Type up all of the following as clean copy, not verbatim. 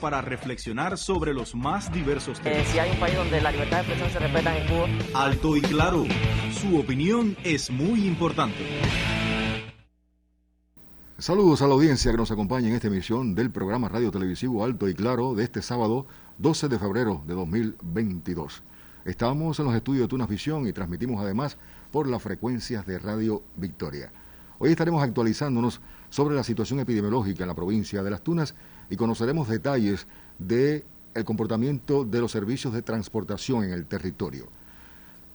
para reflexionar sobre los más diversos temas. Si hay un país donde la libertad de expresión se respeta en Cuba. Alto y claro, su opinión es muy importante. Saludos a la audiencia que nos acompaña en esta emisión del programa radio televisivo Alto y Claro de este sábado 12 de febrero de 2022. Estamos en los estudios de Tunas Visión y transmitimos además por las frecuencias de Radio Victoria. Hoy estaremos actualizándonos sobre la situación epidemiológica en la provincia de Las Tunas y conoceremos detalles del comportamiento de los servicios de transportación en el territorio.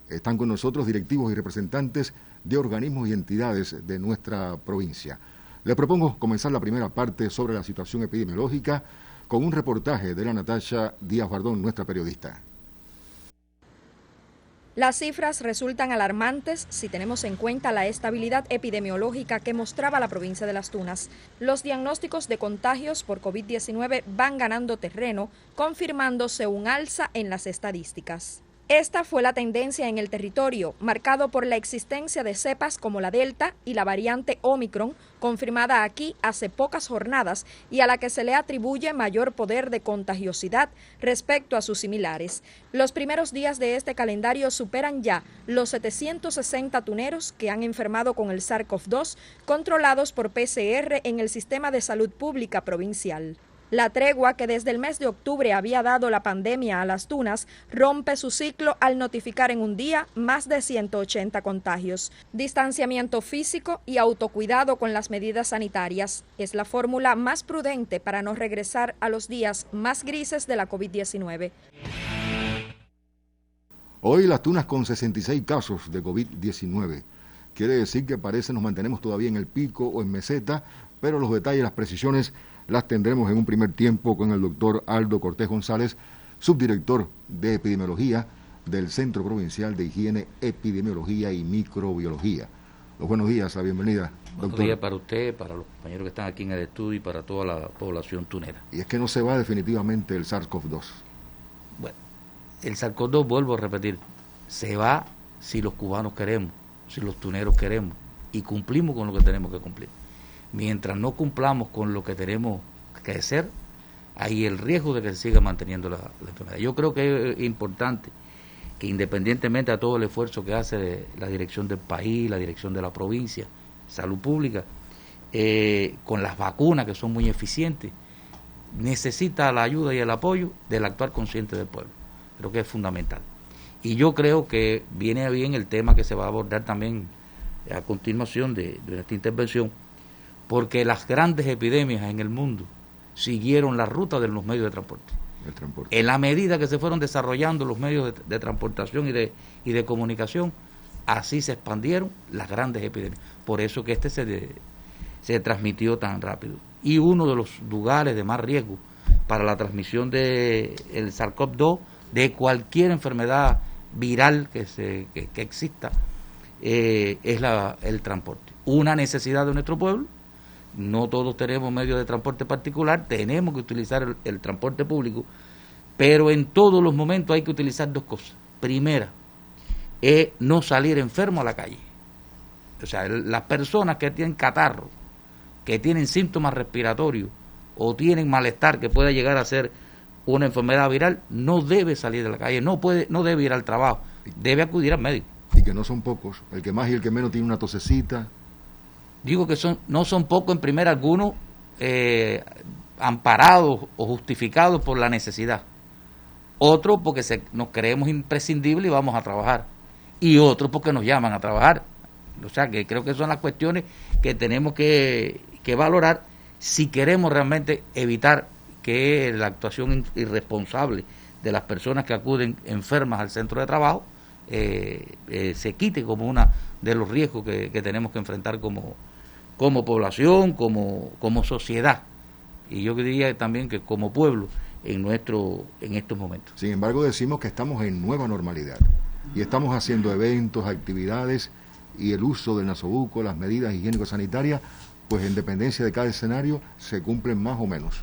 Están con nosotros directivos y representantes de organismos y entidades de nuestra provincia. Les propongo comenzar la primera parte sobre la situación epidemiológica con un reportaje de la Natasha Díaz Bardón, nuestra periodista. Las cifras resultan alarmantes si tenemos en cuenta la estabilidad epidemiológica que mostraba la provincia de Las Tunas. Los diagnósticos de contagios por COVID-19 van ganando terreno, confirmándose un alza en las estadísticas. Esta fue la tendencia en el territorio, marcado por la existencia de cepas como la Delta y la variante Omicron, confirmada aquí hace pocas jornadas y a la que se le atribuye mayor poder de contagiosidad respecto a sus similares. Los primeros días de este calendario superan ya los 760 tuneros que han enfermado con el SARS-CoV-2, controlados por PCR en el Sistema de Salud Pública Provincial. La tregua que desde el mes de octubre había dado la pandemia a Las Tunas rompe su ciclo al notificar en un día más de 180 contagios. Distanciamiento físico y autocuidado con las medidas sanitarias es la fórmula más prudente para no regresar a los días más grises de la COVID-19. Hoy Las Tunas con 66 casos de COVID-19. Quiere decir que parece nos mantenemos todavía en el pico o en meseta, pero los detalles y las precisiones las tendremos en un primer tiempo con el doctor Aldo Cortés González, subdirector de epidemiología del Centro Provincial de Higiene, Epidemiología y Microbiología. Los buenos días, la bienvenida, doctor. Buenos días para usted, para los compañeros que están aquí en el estudio y para toda la población tunera. Y es que no se va definitivamente el SARS-CoV-2. Bueno, el SARS-CoV-2, vuelvo a repetir, se va si los cubanos queremos, si los tuneros queremos y cumplimos con lo que tenemos que cumplir. Mientras no cumplamos con lo que tenemos que hacer, hay el riesgo de que se siga manteniendo la enfermedad. Yo creo que es importante que independientemente a todo el esfuerzo que hace la dirección del país, la dirección de la provincia, salud pública, con las vacunas que son muy eficientes, necesita la ayuda y el apoyo del actuar consciente del pueblo. Creo que es fundamental. Y yo creo que viene bien el tema que se va a abordar también a continuación de esta intervención, porque las grandes epidemias en el mundo siguieron la ruta de los medios de transporte. En la medida que se fueron desarrollando los medios de transportación y de comunicación, así se expandieron las grandes epidemias. Por eso que se transmitió tan rápido. Y uno de los lugares de más riesgo para la transmisión del SARS-CoV-2, de cualquier enfermedad viral que exista, es el transporte. Una necesidad de nuestro pueblo. No todos tenemos medios de transporte particular, tenemos que utilizar el transporte público, pero en todos los momentos hay que utilizar dos cosas. Primera, es no salir enfermo a la calle. O sea, las personas que tienen catarro, que tienen síntomas respiratorios o tienen malestar que pueda llegar a ser una enfermedad viral, no debe salir de la calle, no debe ir al trabajo, debe acudir al médico. Y que no son pocos, el que más y el que menos tiene una tosecita. Digo que no son pocos, en primera, algunos amparados o justificados por la necesidad. Otros porque nos creemos imprescindibles y vamos a trabajar. Y otros porque nos llaman a trabajar. O sea, que creo que son las cuestiones que tenemos que valorar si queremos realmente evitar que la actuación irresponsable de las personas que acuden enfermas al centro de trabajo se quite como uno de los riesgos que tenemos que enfrentar como población, como sociedad, y yo diría también que como pueblo en estos momentos. Sin embargo, decimos que estamos en nueva normalidad y estamos haciendo eventos, actividades y el uso del nasobuco, las medidas higiénico-sanitarias, pues en dependencia de cada escenario se cumplen más o menos.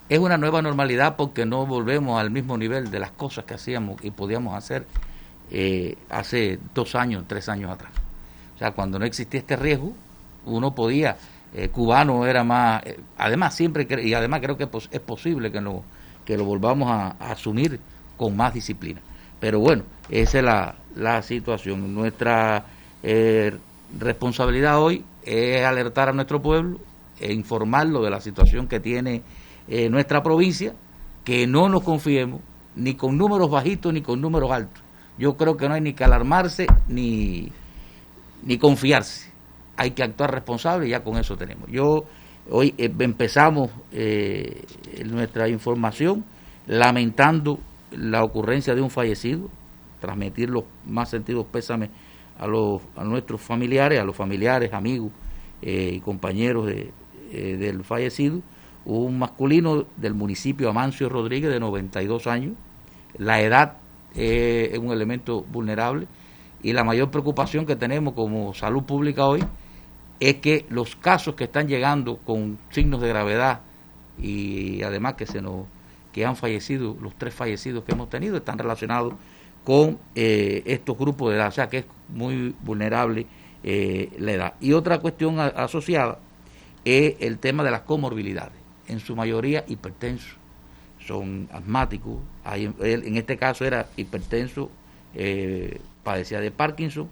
Es una nueva normalidad porque no volvemos al mismo nivel de las cosas que hacíamos y podíamos hacer hace 2 años, 3 años atrás. O sea, cuando no existía este riesgo, uno podía cubano era más, además siempre, y además creo que es posible que lo volvamos a asumir con más disciplina. Pero bueno, esa es la situación. Nuestra responsabilidad hoy es alertar a nuestro pueblo e informarlo de la situación que tiene nuestra provincia, que no nos confiemos ni con números bajitos ni con números altos. Yo creo que no hay ni que alarmarse ni confiarse. Hay que actuar responsable y ya con eso tenemos. Hoy empezamos nuestra información lamentando la ocurrencia de un fallecido, transmitir los más sentidos pésames a nuestros familiares, a los familiares, amigos y compañeros del fallecido, un masculino del municipio Amancio Rodríguez de 92 años. La edad es un elemento vulnerable y la mayor preocupación que tenemos como salud pública hoy es que los casos que están llegando con signos de gravedad y además que han fallecido, los 3 fallecidos que hemos tenido están relacionados con estos grupos de edad, o sea que es muy vulnerable la edad. Y otra cuestión asociada es el tema de las comorbilidades, en su mayoría hipertensos, son asmáticos, en este caso era hipertenso, padecía de Parkinson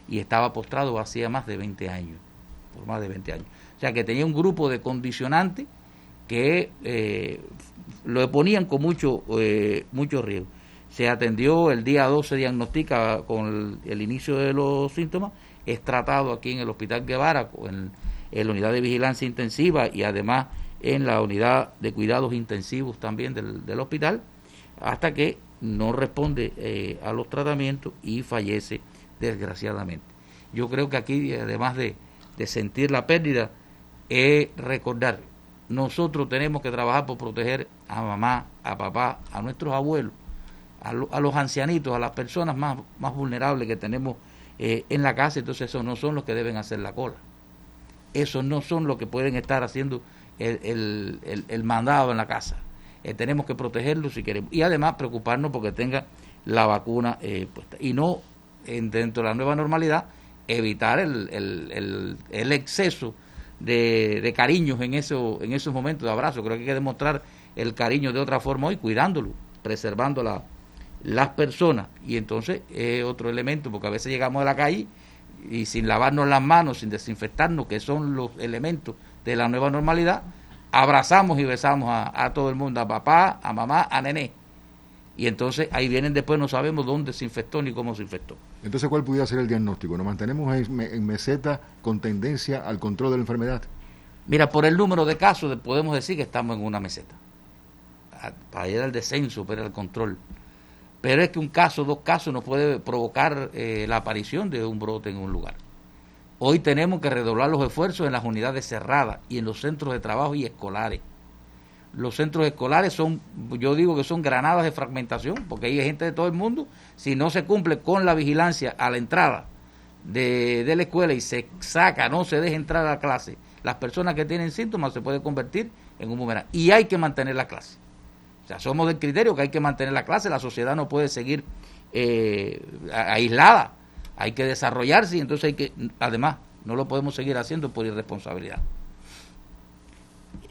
y estaba postrado hacía más de 20 años, por más de 20 años. O sea que tenía un grupo de condicionantes que lo ponían con mucho riesgo. Se atendió el día 12, diagnostica con el inicio de los síntomas, es tratado aquí en el Hospital Guevara, en la unidad de vigilancia intensiva y además en la unidad de cuidados intensivos también del hospital, hasta que no responde a los tratamientos y fallece desgraciadamente. Yo creo que aquí, además de sentir la pérdida, es recordar, nosotros tenemos que trabajar por proteger a mamá, a papá, a nuestros abuelos, a los ancianitos, a las personas más vulnerables que tenemos en la casa. Entonces esos no son los que deben hacer la cola, esos no son los que pueden estar haciendo el mandado en la casa. Tenemos que protegerlos si queremos y además preocuparnos porque tenga la vacuna puesta y no dentro de la nueva normalidad evitar el exceso de cariños en esos momentos de abrazo. Creo que hay que demostrar el cariño de otra forma hoy, cuidándolo, preservando las personas. Y entonces es otro elemento, porque a veces llegamos a la calle y sin lavarnos las manos, sin desinfectarnos, que son los elementos de la nueva normalidad, abrazamos y besamos a todo el mundo, a papá, a mamá, a nené. Y entonces ahí vienen después, no sabemos dónde se infectó ni cómo se infectó. Entonces, ¿cuál pudiera ser el diagnóstico? ¿Nos mantenemos en meseta con tendencia al control de la enfermedad? Mira, por el número de casos podemos decir que estamos en una meseta. Para ir al descenso, para ir al control. Pero es que un caso, 2 casos nos puede provocar la aparición de un brote en un lugar. Hoy tenemos que redoblar los esfuerzos en las unidades cerradas y en los centros de trabajo y escolares. Los centros escolares yo digo que son granadas de fragmentación, porque hay gente de todo el mundo. Si no se cumple con la vigilancia a la entrada de la escuela y se saca, no se deja entrar a la clase, las personas que tienen síntomas se puede convertir en un boomerang. Y hay que mantener la clase. O sea, somos del criterio que hay que mantener la clase, la sociedad no puede seguir aislada, hay que desarrollarse y entonces además, no lo podemos seguir haciendo por irresponsabilidad.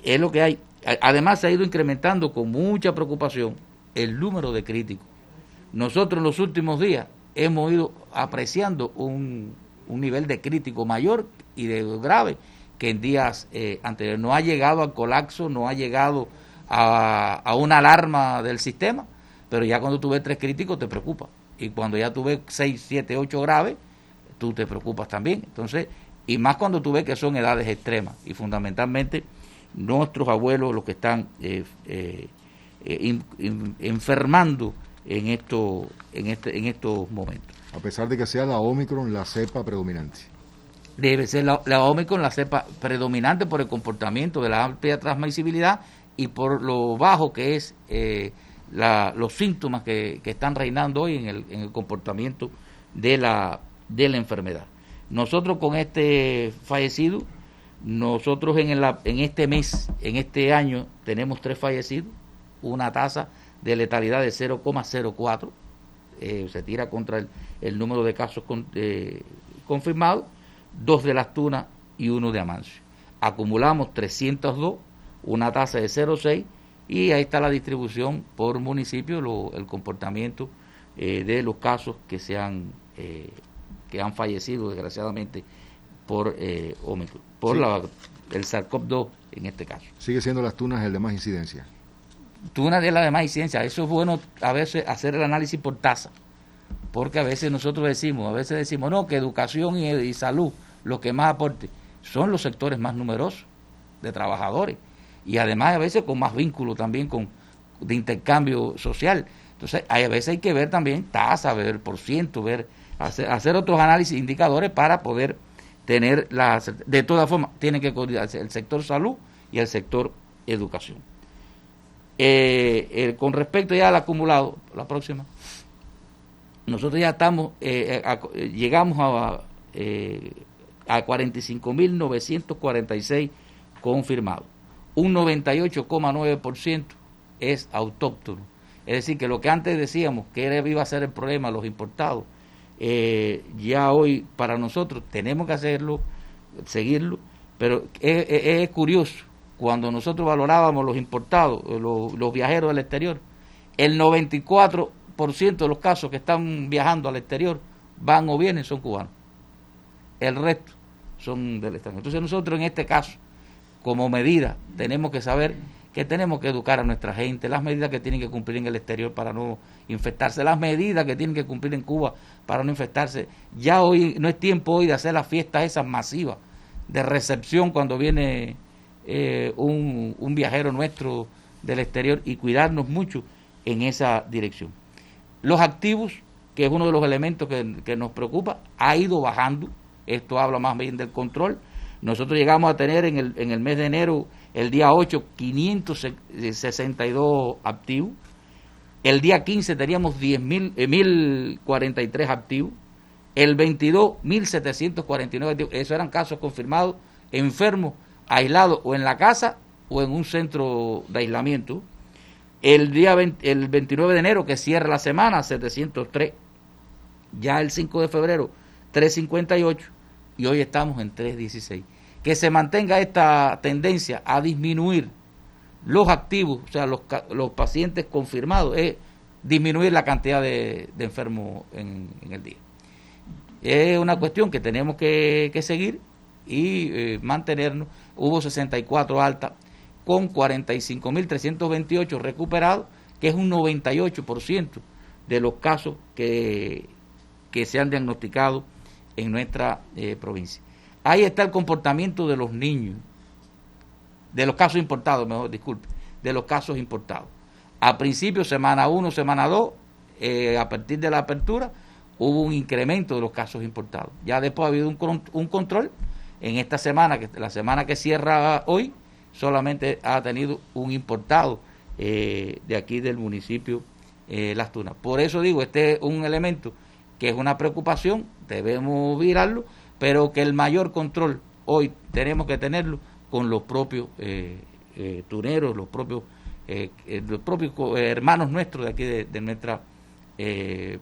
Es lo que hay. Además se ha ido incrementando con mucha preocupación el número de críticos. Nosotros en los últimos días hemos ido apreciando un nivel de crítico mayor y de grave que en días anteriores. No ha llegado al colapso, no ha llegado a una alarma del sistema, pero ya cuando tú ves 3 críticos te preocupa. Y cuando ya tú ves 6, 7, 8 graves, tú te preocupas también. Entonces, y más cuando tú ves que son edades extremas y fundamentalmente nuestros abuelos los que están enfermando en estos momentos. A pesar de que sea la Omicron la cepa predominante. Debe ser la Omicron la cepa predominante por el comportamiento de la amplia transmisibilidad y por lo bajo que es los síntomas que están reinando hoy en el comportamiento de la enfermedad. Nosotros con este fallecido, nosotros en este mes, en este año, tenemos 3 fallecidos, una tasa de letalidad de 0,04, se tira contra el número de casos confirmados, 2 de Las Tunas y 1 de Amancio. acumulamos 302, una tasa de 0,6, y ahí está la distribución por municipio, el comportamiento de los casos que han fallecido desgraciadamente por Omicron, por el SARS-CoV-2 en este caso. Sigue siendo Las Tunas el de más incidencia. Tunas de la de más incidencia. Eso es bueno a veces hacer el análisis por tasa, porque a veces decimos no, que educación y salud, lo que más aporte, son los sectores más numerosos de trabajadores, y además a veces con más vínculo también de intercambio social. Entonces a veces hay que ver también tasa, ver por ciento, hacer otros análisis, indicadores para poder tener de todas formas tienen que coordinarse el sector salud y el sector educación. Con respecto ya al acumulado, la próxima, nosotros ya llegamos a 45.946 confirmados. Un 98,9% es autóctono. Es decir, que lo que antes decíamos que iba a ser el problema, los importados, ya hoy para nosotros tenemos que seguirlo, pero es curioso, cuando nosotros valorábamos los importados, los viajeros del exterior, el 94% de los casos que están viajando al exterior, van o vienen, son cubanos. El resto son del extranjero. Entonces nosotros en este caso, como medida, tenemos que saber que tenemos que educar a nuestra gente, las medidas que tienen que cumplir en el exterior para no infectarse, las medidas que tienen que cumplir en Cuba para no infectarse. Ya hoy no es tiempo hoy de hacer las fiestas esas masivas de recepción cuando viene un viajero nuestro del exterior, y cuidarnos mucho en esa dirección. Los activos, que es uno de los elementos que nos preocupa, ha ido bajando. Esto habla más bien del control. Nosotros llegamos a tener en el mes de enero, el día 8, 562 activos. El día 15 teníamos 1.043 activos. El 22, 1.749 activos. Esos eran casos confirmados, enfermos, aislados o en la casa o en un centro de aislamiento. El 29 de enero, que cierra la semana, 703. Ya el 5 de febrero, 358. Y hoy estamos en 316. Que se mantenga esta tendencia a disminuir los activos, o sea, los pacientes confirmados, es disminuir la cantidad de enfermos en el día. Es una cuestión que tenemos que seguir y mantenernos. Hubo 64 altas con 45.328 recuperados, que es un 98% de los casos que se han diagnosticado en nuestra provincia. Ahí está el comportamiento de los niños, de los casos importados, de los casos importados. A principio, semana 1, semana 2, a partir de la apertura, hubo un incremento de los casos importados. Ya después ha habido un control. En esta semana, la semana que cierra hoy, solamente ha tenido un importado de aquí del municipio Las Tunas. Por eso digo, este es un elemento que es una preocupación, debemos virarlo, pero que el mayor control hoy tenemos que tenerlo con los propios tuneros, los propios hermanos nuestros de aquí de nuestra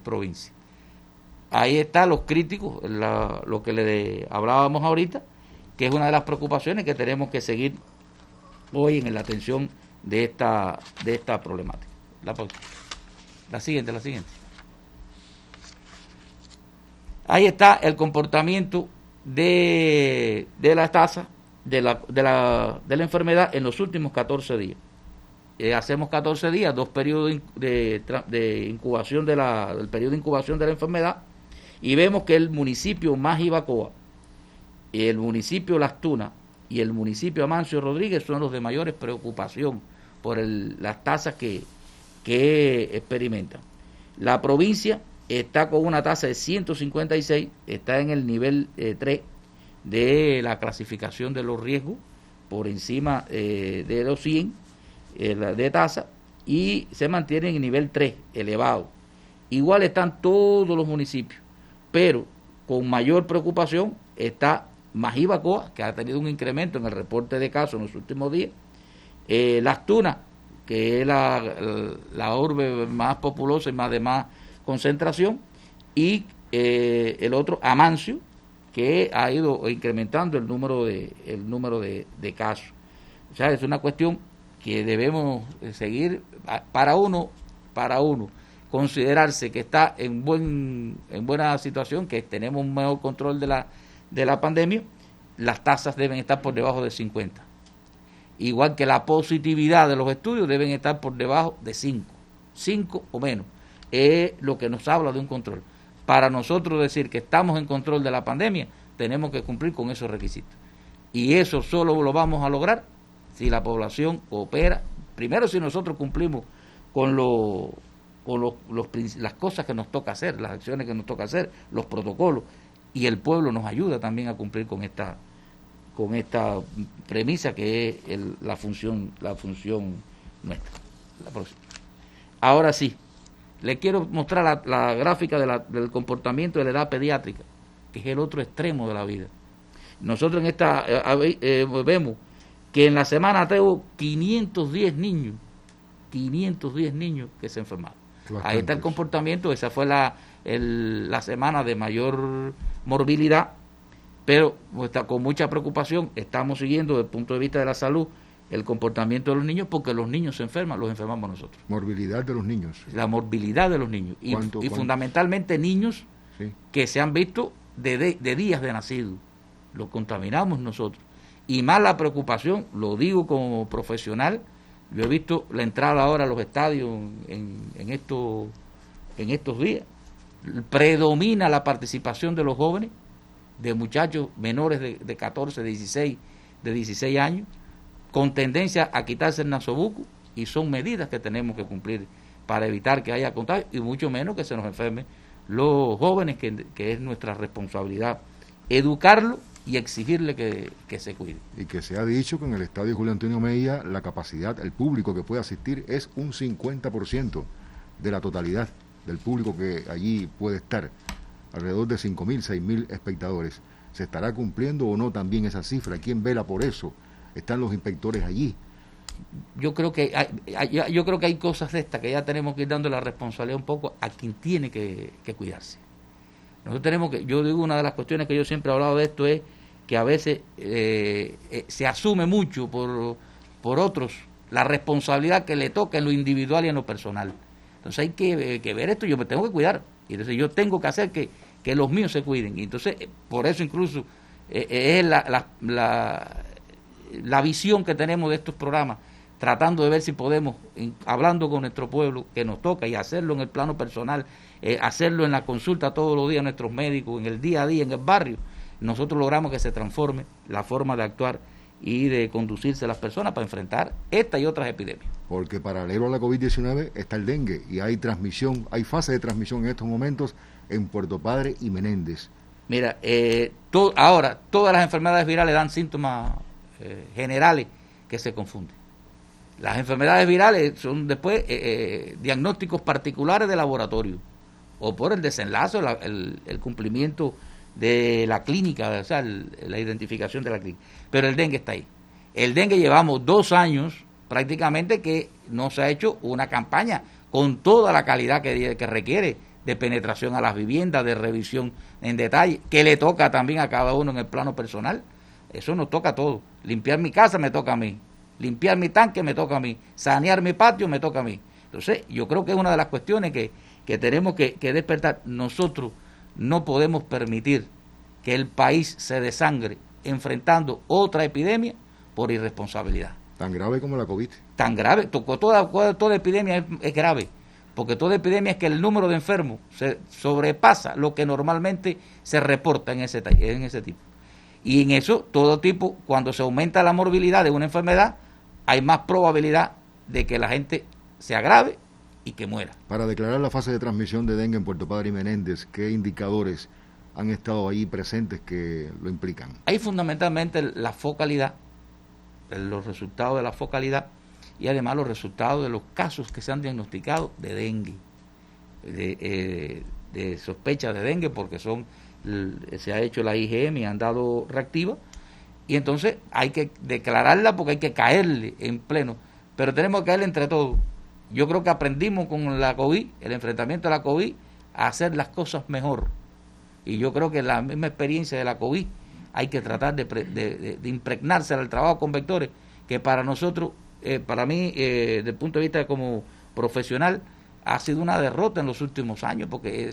provincia. Ahí están los críticos, lo que le hablábamos ahorita, que es una de las preocupaciones que tenemos que seguir hoy en la atención de esta problemática. La siguiente. Ahí está el comportamiento de la tasa de la enfermedad en los últimos 14 días. Hacemos 14 días, 2 periodos de incubación del periodo de incubación de la enfermedad, y vemos que el municipio Majibacoa, el municipio Las Tunas y el municipio Amancio Rodríguez son los de mayores preocupación por las tasas que experimentan. La provincia está con una tasa de 156, está en el nivel 3 de la clasificación de los riesgos, por encima de los 100 de tasa, y se mantiene en el nivel 3, elevado. Igual están todos los municipios, pero con mayor preocupación está Majibacoa, que ha tenido un incremento en el reporte de casos en los últimos días, Las Tunas, que es la urbe más populosa y de más concentración, y el otro, Amancio, que ha ido incrementando el número de casos. O sea, es una cuestión que debemos seguir para uno considerarse que está en buena situación, que tenemos un mejor control de la pandemia. Las tasas deben estar por debajo de 50. Igual que la positividad de los estudios deben estar por debajo de 5 o menos. Es lo que nos habla de un control. Para nosotros decir que estamos en control de la pandemia, tenemos que cumplir con esos requisitos. Y eso solo lo vamos a lograr si la población coopera. Primero, si nosotros cumplimos con las cosas que nos toca hacer, las acciones que nos toca hacer, los protocolos, y el pueblo nos ayuda también a cumplir con esta premisa que es la función nuestra. La próxima. Ahora sí, le quiero mostrar la gráfica del comportamiento de la edad pediátrica, que es el otro extremo de la vida. Nosotros en esta vemos que en la semana tengo 510 niños que se enfermaron. Ahí está el comportamiento. Esa fue la semana de mayor morbilidad, pero con mucha preocupación estamos siguiendo desde el punto de vista de la salud el comportamiento de los niños, porque los niños se enferman, los enfermamos nosotros. Morbilidad de los niños. La morbilidad de los niños. Y fundamentalmente niños que se han visto de días de nacido. Los contaminamos nosotros. Y más la preocupación, lo digo como profesional, yo he visto la entrada ahora a los estadios en estos días. Predomina la participación de los jóvenes, de muchachos menores de 14, de 16 años, con tendencia a quitarse el nasobuco, y son medidas que tenemos que cumplir para evitar que haya contagio y mucho menos que se nos enfermen los jóvenes, que es nuestra responsabilidad educarlos y exigirle que se cuide. Y que se ha dicho que en el estadio Julio Antonio Mejía la capacidad, el público que puede asistir es un 50% de la totalidad del público que allí puede estar, alrededor de 5.000, 6.000 espectadores. ¿Se estará cumpliendo o no también esa cifra? ¿Quién vela por eso? ¿Están los inspectores allí? Yo creo que hay cosas de estas que ya tenemos que ir dando la responsabilidad un poco a quien tiene que cuidarse. Nosotros tenemos que, yo digo, una de las cuestiones que yo siempre he hablado de esto es que a veces se asume mucho por otros la responsabilidad que le toca en lo individual y en lo personal. Entonces hay que ver esto. Yo me tengo que cuidar, y entonces yo tengo que hacer que los míos se cuiden. Y entonces por eso incluso es la visión que tenemos de estos programas, tratando de ver si podemos, hablando con nuestro pueblo, que nos toca, y hacerlo en el plano personal, hacerlo en la consulta todos los días a nuestros médicos, en el día a día, en el barrio, nosotros logramos que se transforme la forma de actuar y de conducirse a las personas para enfrentar esta y otras epidemias. Porque paralelo a la COVID-19 está el dengue, y hay fase de transmisión en estos momentos en Puerto Padre y Menéndez. Mira, ahora todas las enfermedades virales dan síntomas generales que se confunden. Las enfermedades virales son después diagnósticos particulares de laboratorio, o por el desenlace, el cumplimiento de la clínica, o sea, la identificación de la clínica. Pero el dengue está ahí. El dengue llevamos 2 años prácticamente que no se ha hecho una campaña con toda la calidad que requiere, de penetración a las viviendas, de revisión en detalle, que le toca también a cada uno en el plano personal. Eso nos toca a todos. Limpiar mi casa me toca a mí, limpiar mi tanque me toca a mí, sanear mi patio me toca a mí. Entonces yo creo que es una de las cuestiones que tenemos que despertar. Nosotros no podemos permitir que el país se desangre enfrentando otra epidemia por irresponsabilidad. Tan grave como la COVID. Tan grave. Toda epidemia es grave, porque toda epidemia es que el número de enfermos se sobrepasa lo que normalmente se reporta en ese tipo. Y en eso, todo tipo, cuando se aumenta la morbilidad de una enfermedad, hay más probabilidad de que la gente se agrave y que muera. Para declarar la fase de transmisión de dengue en Puerto Padre y Menéndez, ¿qué indicadores han estado ahí presentes que lo implican? Hay fundamentalmente la focalidad, los resultados de la focalidad, y además los resultados de los casos que se han diagnosticado de dengue, de sospecha de dengue, porque se ha hecho la IgM y han dado reactiva, y entonces hay que declararla porque hay que caerle en pleno, pero tenemos que caerle entre todos. Yo creo que aprendimos con la COVID, el enfrentamiento a la COVID, a hacer las cosas mejor. Y yo creo que la misma experiencia de la COVID hay que tratar de impregnarse al trabajo con vectores, que para nosotros, para mí, desde el punto de vista como profesional, ha sido una derrota en los últimos años, porque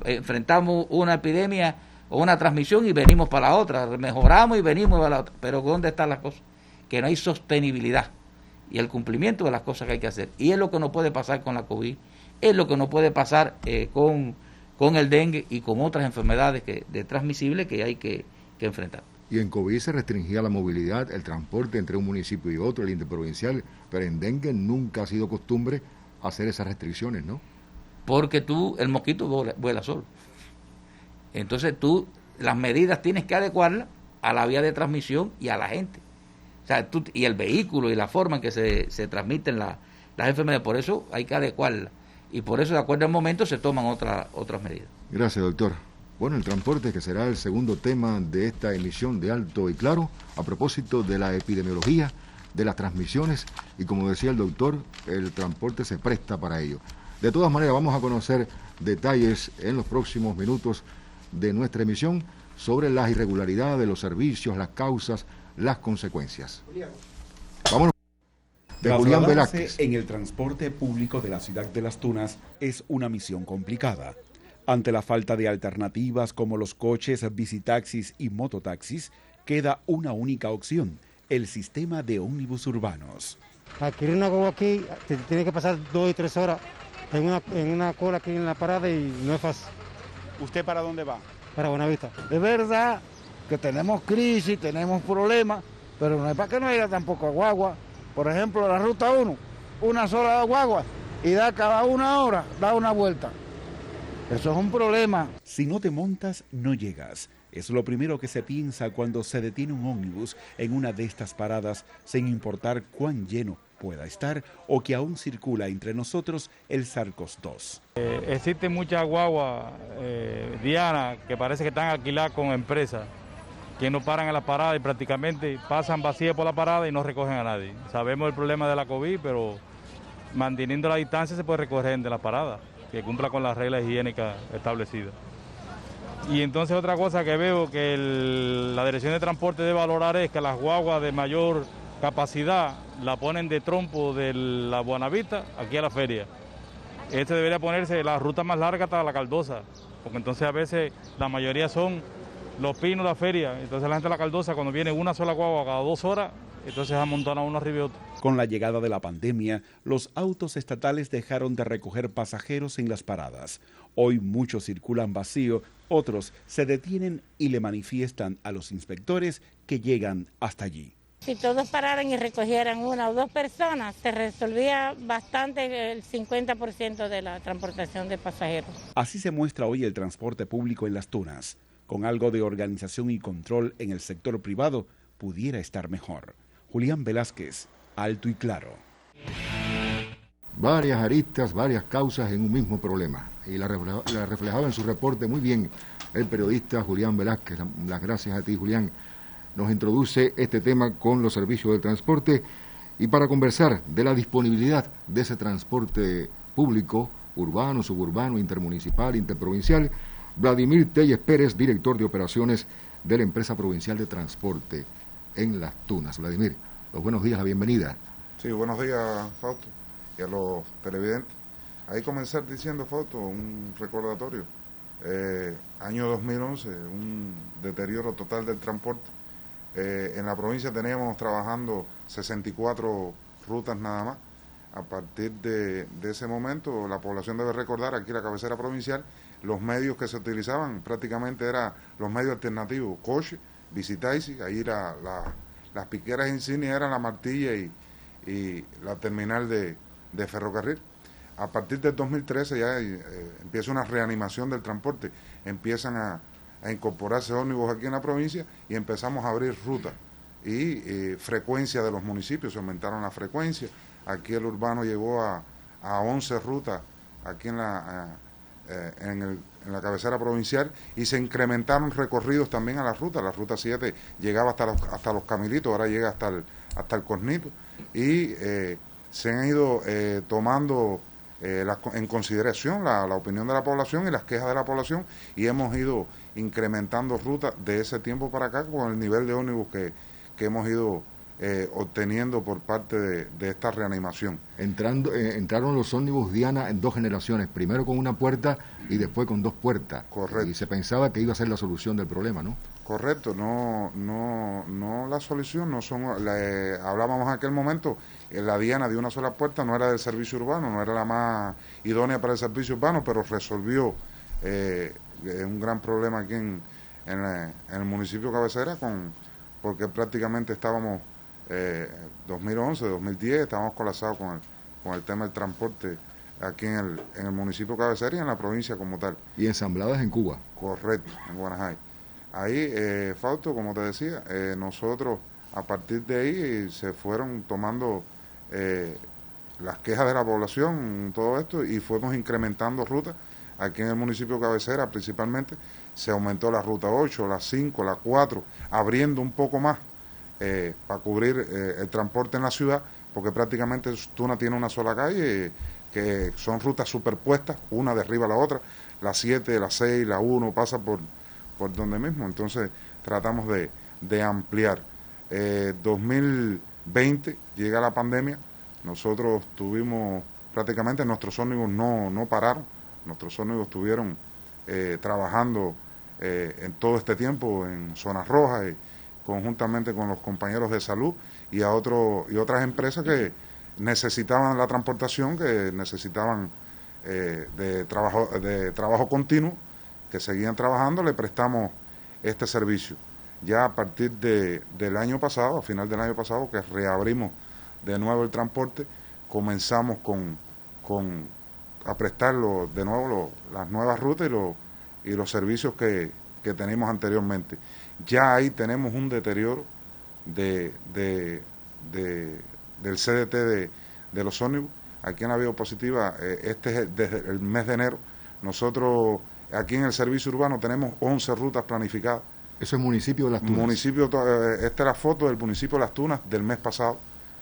enfrentamos una epidemia o una transmisión y venimos para la otra, mejoramos y venimos para la otra. Pero ¿dónde están las cosas? Que no hay sostenibilidad y el cumplimiento de las cosas que hay que hacer. Y es lo que no puede pasar con la COVID, es lo que no puede pasar con el dengue y con otras enfermedades transmisibles que hay que enfrentar. Y en COVID se restringía la movilidad, el transporte entre un municipio y otro, el interprovincial, pero en dengue nunca ha sido costumbre hacer esas restricciones, ¿no? Porque el mosquito vuela solo. Entonces las medidas tienes que adecuarlas a la vía de transmisión y a la gente. O sea, y el vehículo y la forma en que se transmiten las enfermedades, por eso hay que adecuarlas. Y por eso, de acuerdo al momento, se toman otras medidas. Gracias, doctor. Bueno, el transporte, que será el segundo tema de esta emisión de Alto y Claro, a propósito de la epidemiología, de las transmisiones, y como decía el doctor, el transporte se presta para ello. De todas maneras, vamos a conocer detalles en los próximos minutos de nuestra emisión sobre las irregularidades de los servicios, las causas, las consecuencias. Vámonos. De Julián Velázquez. En el transporte público de la ciudad de Las Tunas es una misión complicada. Ante la falta de alternativas como los coches, bicitaxis y mototaxis, queda una única opción: el sistema de ómnibus urbanos. Adquirir una guagua aquí, te tiene que pasar 2 y 3 horas en una cola aquí en la parada y no es fácil. ¿Usted para dónde va? Para Buenavista. Es verdad que tenemos crisis, tenemos problemas, pero no es para que no haya tampoco guagua. Por ejemplo, la ruta 1, una sola guagua y da cada 1 hora, da una vuelta. Eso es un problema. Si no te montas, no llegas. Es lo primero que se piensa cuando se detiene un ómnibus en una de estas paradas, sin importar cuán lleno pueda estar o que aún circula entre nosotros el Sarcos 2. Existe mucha guagua, Diana, que parece que están alquiladas con empresas, que no paran en la parada y prácticamente pasan vacías por la parada y no recogen a nadie. Sabemos el problema de la COVID, pero manteniendo la distancia se puede recoger de la parada, que cumpla con las reglas higiénicas establecidas. Y entonces otra cosa que veo que la Dirección de Transporte debe valorar es que las guaguas de mayor capacidad la ponen de trompo de la Buenavista aquí a la feria. Debería ponerse la ruta más larga hasta la Caldosa, porque entonces a veces la mayoría son Los Pinos, la feria. Entonces la gente de la Caldosa, cuando viene una sola guagua cada 2 horas, entonces amontona uno arriba y otro. Con la llegada de la pandemia, los autos estatales dejaron de recoger pasajeros en las paradas. Hoy muchos circulan vacío, otros se detienen y le manifiestan a los inspectores que llegan hasta allí. Si todos pararan y recogieran 1 o 2 personas, se resolvía bastante el 50% de la transportación de pasajeros. Así se muestra hoy el transporte público en Las Tunas. Con algo de organización y control en el sector privado, pudiera estar mejor. Julián Velázquez, Alto y Claro. Varias aristas, varias causas en un mismo problema. Y la reflejaba en su reporte muy bien el periodista Julián Velázquez. Las gracias a ti, Julián. Nos introduce este tema con los servicios de transporte, y para conversar de la disponibilidad de ese transporte público, urbano, suburbano, intermunicipal, interprovincial, Vladimir Telles Pérez, director de operaciones de la Empresa Provincial de Transporte en Las Tunas. Vladimir, los buenos días, la bienvenida. Sí, buenos días, Fausto, y a los televidentes. Ahí comenzar diciendo, Fausto, un recordatorio. Año 2011, un deterioro total del transporte. En la provincia teníamos trabajando 64 rutas nada más. A partir de ese momento, la población debe recordar, aquí la cabecera provincial, los medios que se utilizaban prácticamente eran los medios alternativos: coche, bicitaxi, ahí las piqueras insignias eran la Martilla y la terminal de ferrocarril. A partir del 2013 ya empieza una reanimación del transporte, empiezan a incorporarse ómnibus aquí en la provincia y empezamos a abrir rutas y frecuencia de los municipios, se aumentaron las frecuencias. Aquí el urbano llegó a 11 rutas aquí en la cabecera provincial, y se incrementaron recorridos también a las rutas. La ruta 7 llegaba hasta los Camilitos, ahora llega hasta el Cornito, y se han ido tomando en consideración la opinión de la población y las quejas de la población, y hemos ido incrementando rutas de ese tiempo para acá con el nivel de ómnibus que hemos ido obteniendo por parte de esta reanimación. Entraron los ómnibus Diana en 2 generaciones, primero con una puerta y después con 2 puertas. Correcto. Y se pensaba que iba a ser la solución del problema, ¿no? Correcto, no la solución, no son, hablábamos en aquel momento, la Diana de una sola puerta no era del servicio urbano, no era la más idónea para el servicio urbano, pero resolvió un gran problema aquí en el municipio cabecera, porque prácticamente estábamos 2011, 2010, estábamos colapsados con el tema del transporte aquí en el municipio cabecera y en la provincia como tal. Y ensambladas en Cuba. Correcto, en Guanajay. Ahí, Fausto, como te decía, nosotros a partir de ahí se fueron tomando las quejas de la población, todo esto, y fuimos incrementando rutas. Aquí en el municipio cabecera principalmente se aumentó la ruta 8, la 5, la 4, abriendo un poco más para cubrir el transporte en la ciudad, porque prácticamente Tuna tiene una sola calle, que son rutas superpuestas, una de arriba a la otra, la 7, la 6, la 1 pasa por donde mismo, entonces tratamos de ampliar. 2020 llega la pandemia, nosotros tuvimos prácticamente, nuestros ómnibus no pararon, nuestros ómnibus estuvieron trabajando en todo este tiempo en zonas rojas, conjuntamente con los compañeros de salud y otras empresas que necesitaban la transportación, que necesitaban de trabajo continuo, que seguían trabajando, le prestamos este servicio. Ya a partir del año pasado, a final del año pasado, que reabrimos de nuevo el transporte, comenzamos a prestarlo de nuevo las nuevas rutas y los servicios que teníamos anteriormente. Ya ahí tenemos un deterioro del CDT de los ómnibus. Aquí en la Vía Positiva, desde el mes de enero, nosotros aquí en el servicio urbano tenemos 11 rutas planificadas. Eso es municipio de Las Tunas. Esta es la foto del municipio de Las Tunas del mes pasado.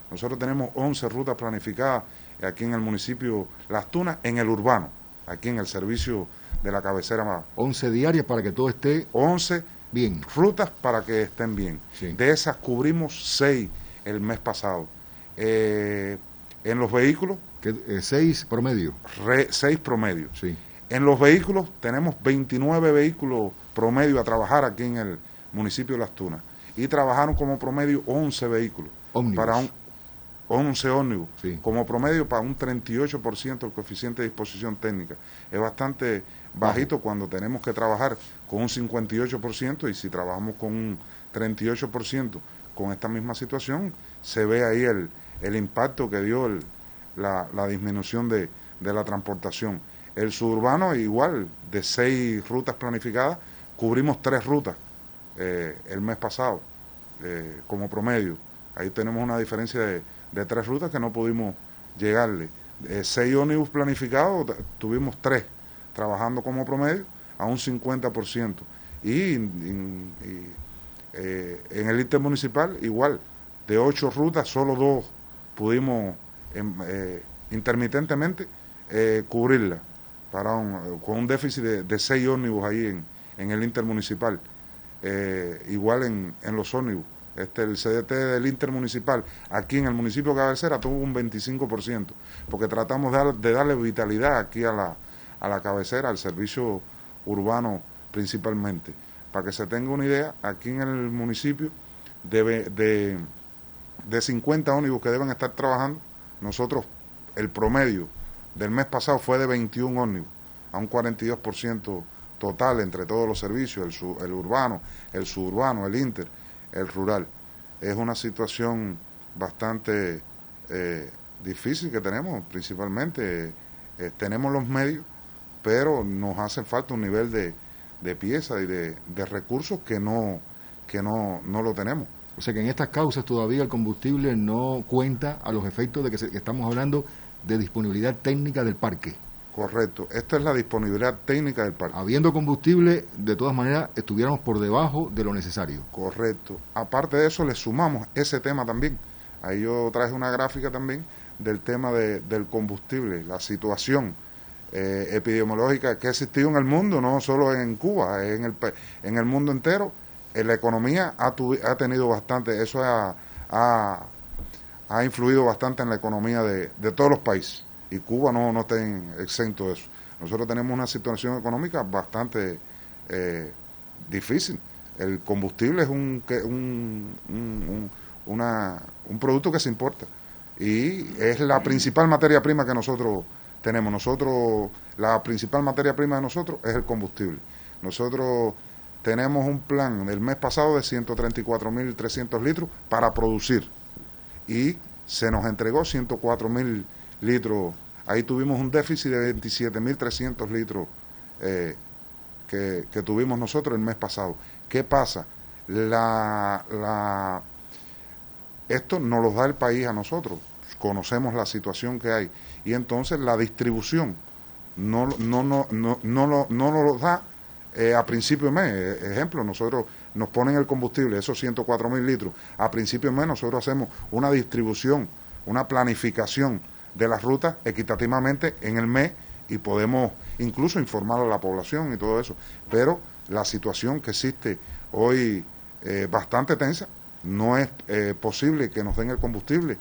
Nosotros tenemos 11 rutas planificadas aquí en el municipio Las Tunas, en el urbano, aquí en el servicio de la cabecera. 11 diarias para que todo esté 11 bien. Rutas para que estén bien. Sí. De esas cubrimos 6 el mes pasado. En los vehículos... 6 promedio. 6 promedio. Sí. En los vehículos tenemos 29 vehículos promedio a trabajar aquí en el municipio de Las Tunas. Y trabajaron como promedio 11 vehículos. Ómnibus. Para 11 ómnibus. Sí. Como promedio para un 38% el coeficiente de disposición técnica. Es bastante bajito cuando tenemos que trabajar con un 58%, y si trabajamos con un 38% con esta misma situación, se ve ahí el impacto que dio la disminución de la transportación. El suburbano igual, de 6 rutas planificadas, cubrimos 3 rutas el mes pasado como promedio. Ahí tenemos una diferencia de 3 rutas que no pudimos llegarle. 6 ómnibus planificados, tuvimos 3 trabajando como promedio a un 50%. Y en el intermunicipal igual, de 8 rutas, solo 2 pudimos intermitentemente cubrirla, con un déficit de 6 ómnibus ahí en el intermunicipal. Igual en los ómnibus. El CDT del intermunicipal aquí en el municipio de cabecera tuvo un 25%, porque tratamos de darle vitalidad aquí a la cabecera, al servicio urbano principalmente. Para que se tenga una idea, aquí en el municipio de 50 ómnibus que deben estar trabajando, nosotros el promedio del mes pasado fue de 21 ómnibus, a un 42% total entre todos los servicios, el urbano, el suburbano, el inter, el rural. Es una situación bastante difícil que tenemos, principalmente. Tenemos los medios, pero nos hace falta un nivel de piezas y de recursos que no lo tenemos. O sea que en estas causas todavía el combustible no cuenta a los efectos de que estamos hablando de disponibilidad técnica del parque. Correcto, esta es la disponibilidad técnica del parque. Habiendo combustible, de todas maneras, estuviéramos por debajo de lo necesario. Correcto. Aparte de eso, le sumamos ese tema también. Ahí yo traje una gráfica también del tema del combustible, la situación epidemiológica que ha existido en el mundo, no solo en Cuba, en el mundo entero. La economía ha tenido bastante, eso ha influido bastante en la economía de todos los países, y Cuba no está exento de eso. Nosotros tenemos una situación económica bastante difícil. El combustible es un producto que se importa y es la principal materia prima que nosotros tenemos. La principal materia prima de nosotros es el combustible. Nosotros tenemos un plan el mes pasado de 134.300 litros para producir y se nos entregó 104.000 litros. Ahí tuvimos un déficit de 27.300 litros que tuvimos nosotros el mes pasado. ¿Qué pasa? Esto nos lo da el país a nosotros, conocemos la situación que hay, y entonces la distribución no lo da a principio de mes. Ejemplo, nosotros nos ponen el combustible, esos 104.000 litros, a principio de mes nosotros hacemos una distribución, una planificación de las rutas equitativamente en el mes, y podemos incluso informar a la población y todo eso, pero la situación que existe hoy bastante tensa, no es posible que nos den el combustible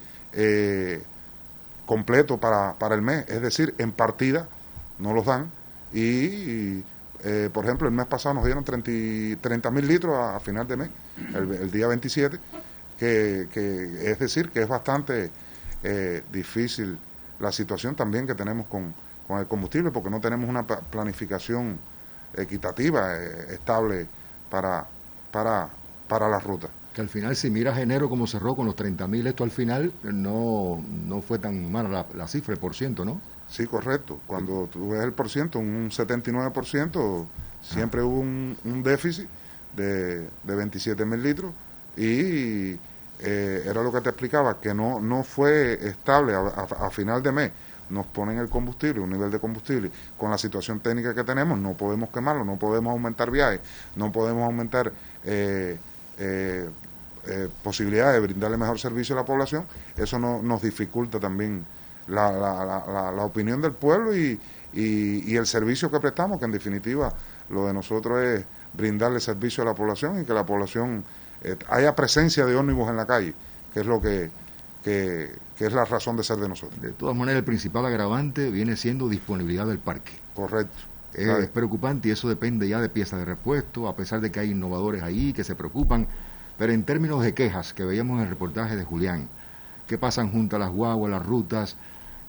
completo para el mes, es decir, en partida no los dan, y por ejemplo el mes pasado nos dieron 30.000 litros a final de mes, el día 27, que es decir, que es bastante difícil la situación también que tenemos con el combustible, porque no tenemos una planificación equitativa, estable para la ruta. Que al final, si miras enero como cerró con los 30.000, esto al final no fue tan mala la cifra, el %, ¿no? Sí, correcto. Cuando tú ves el %, un 79%, siempre hubo un déficit de 27.000 litros, y era lo que te explicaba, que no fue estable a final de mes. Nos ponen el combustible, un nivel de combustible, con la situación técnica que tenemos, no podemos quemarlo, no podemos aumentar viajes, no podemos aumentar posibilidades de brindarle mejor servicio a la población. Eso nos dificulta también la opinión del pueblo y el servicio que prestamos, que en definitiva lo de nosotros es brindarle servicio a la población y que la población haya presencia de ómnibus en la calle, que es lo que es la razón de ser de nosotros. De todas maneras, el principal agravante viene siendo disponibilidad del parque. Correcto. Es preocupante, y eso depende ya de piezas de repuesto, a pesar de que hay innovadores ahí que se preocupan, pero en términos de quejas que veíamos en el reportaje de Julián, que pasan junto a las guaguas, las rutas,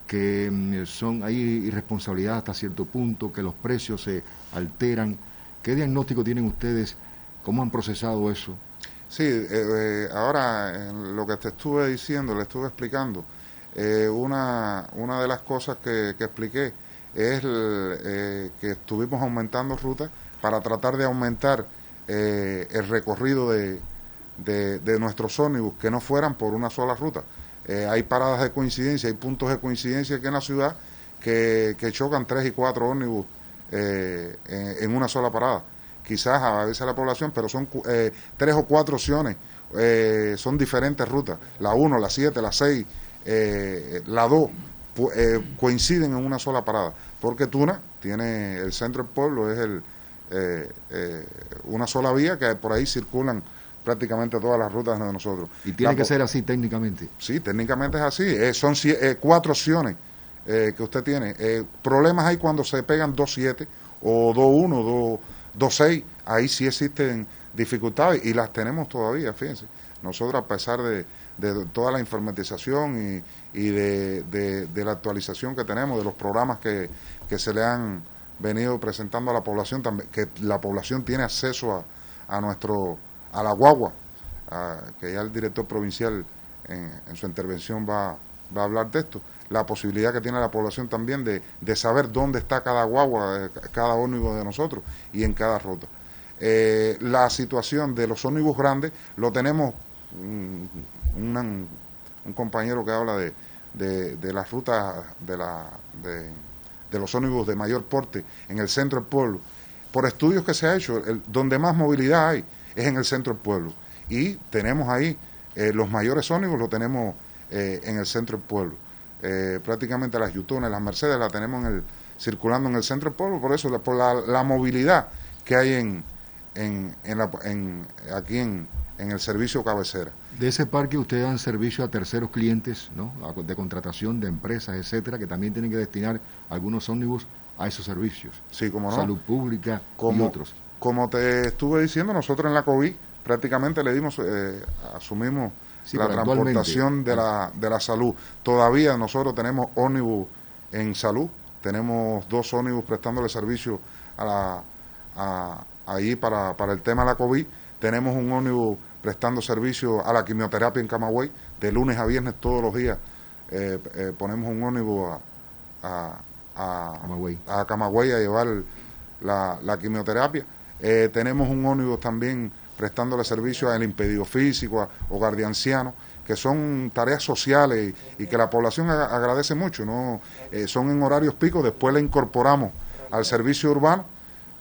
que son ahí irresponsabilidad hasta cierto punto, que los precios se alteran. ¿Qué diagnóstico tienen ustedes? ¿Cómo han procesado eso? Sí, ahora en lo que te estuve diciendo, le estuve explicando, una de las cosas que expliqué es que estuvimos aumentando rutas para tratar de aumentar el recorrido de nuestros ómnibus, que no fueran por una sola ruta. Hay paradas de coincidencia, hay puntos de coincidencia aquí en la ciudad que chocan 3 y 4 ómnibus en una sola parada. Quizás a veces la población, pero son 3 o 4 opciones, son diferentes rutas, la 1, la 7, la 6, la 2, coinciden en una sola parada, porque Tuna tiene el centro del pueblo, es una sola vía que por ahí circulan prácticamente todas las rutas de nosotros. ¿Y tiene que ser así técnicamente? Sí, técnicamente es así, son 4 opciones que usted tiene. Problemas hay cuando se pegan 2-7 o 2-1, 2-6, ahí sí existen dificultades y las tenemos todavía, fíjense. Nosotros, a pesar de toda la informatización y de la actualización que tenemos, de los programas que se le han venido presentando a la población, también, que la población tiene acceso a la guagua, que ya el director provincial en su intervención va a hablar de esto, la posibilidad que tiene la población también de saber dónde está cada guagua, cada ómnibus de nosotros y en cada ruta. La situación de los ómnibus grandes lo tenemos un compañero que habla de las rutas de los ómnibus de mayor porte en el centro del pueblo. Por estudios que se ha hecho, donde más movilidad hay es en el centro del pueblo, y tenemos ahí los mayores ómnibus, lo tenemos en el centro del pueblo. prácticamente las Yutones, las Mercedes, las tenemos circulando en el centro del pueblo, por eso, por la movilidad que hay aquí en el servicio cabecera. De ese parque ustedes dan servicio a terceros clientes, ¿no? De contratación de empresas, etcétera, que también tienen que destinar algunos ómnibus a esos servicios. Sí, como no. Salud pública y otros. Como te estuve diciendo, nosotros en la COVID prácticamente asumimos la transportación de la salud. Todavía nosotros tenemos ómnibus en salud, tenemos 2 ómnibus prestándole servicio ahí para el tema de la COVID. Tenemos un ómnibus prestando servicio a la quimioterapia en Camagüey, de lunes a viernes todos los días. Ponemos un ómnibus a Camagüey a llevar la quimioterapia. Tenemos un ómnibus también prestándole servicio al impedido físico, hogar de ancianos, que son tareas sociales y que la población agradece mucho, ¿no? Son en horarios picos, después le incorporamos al servicio urbano,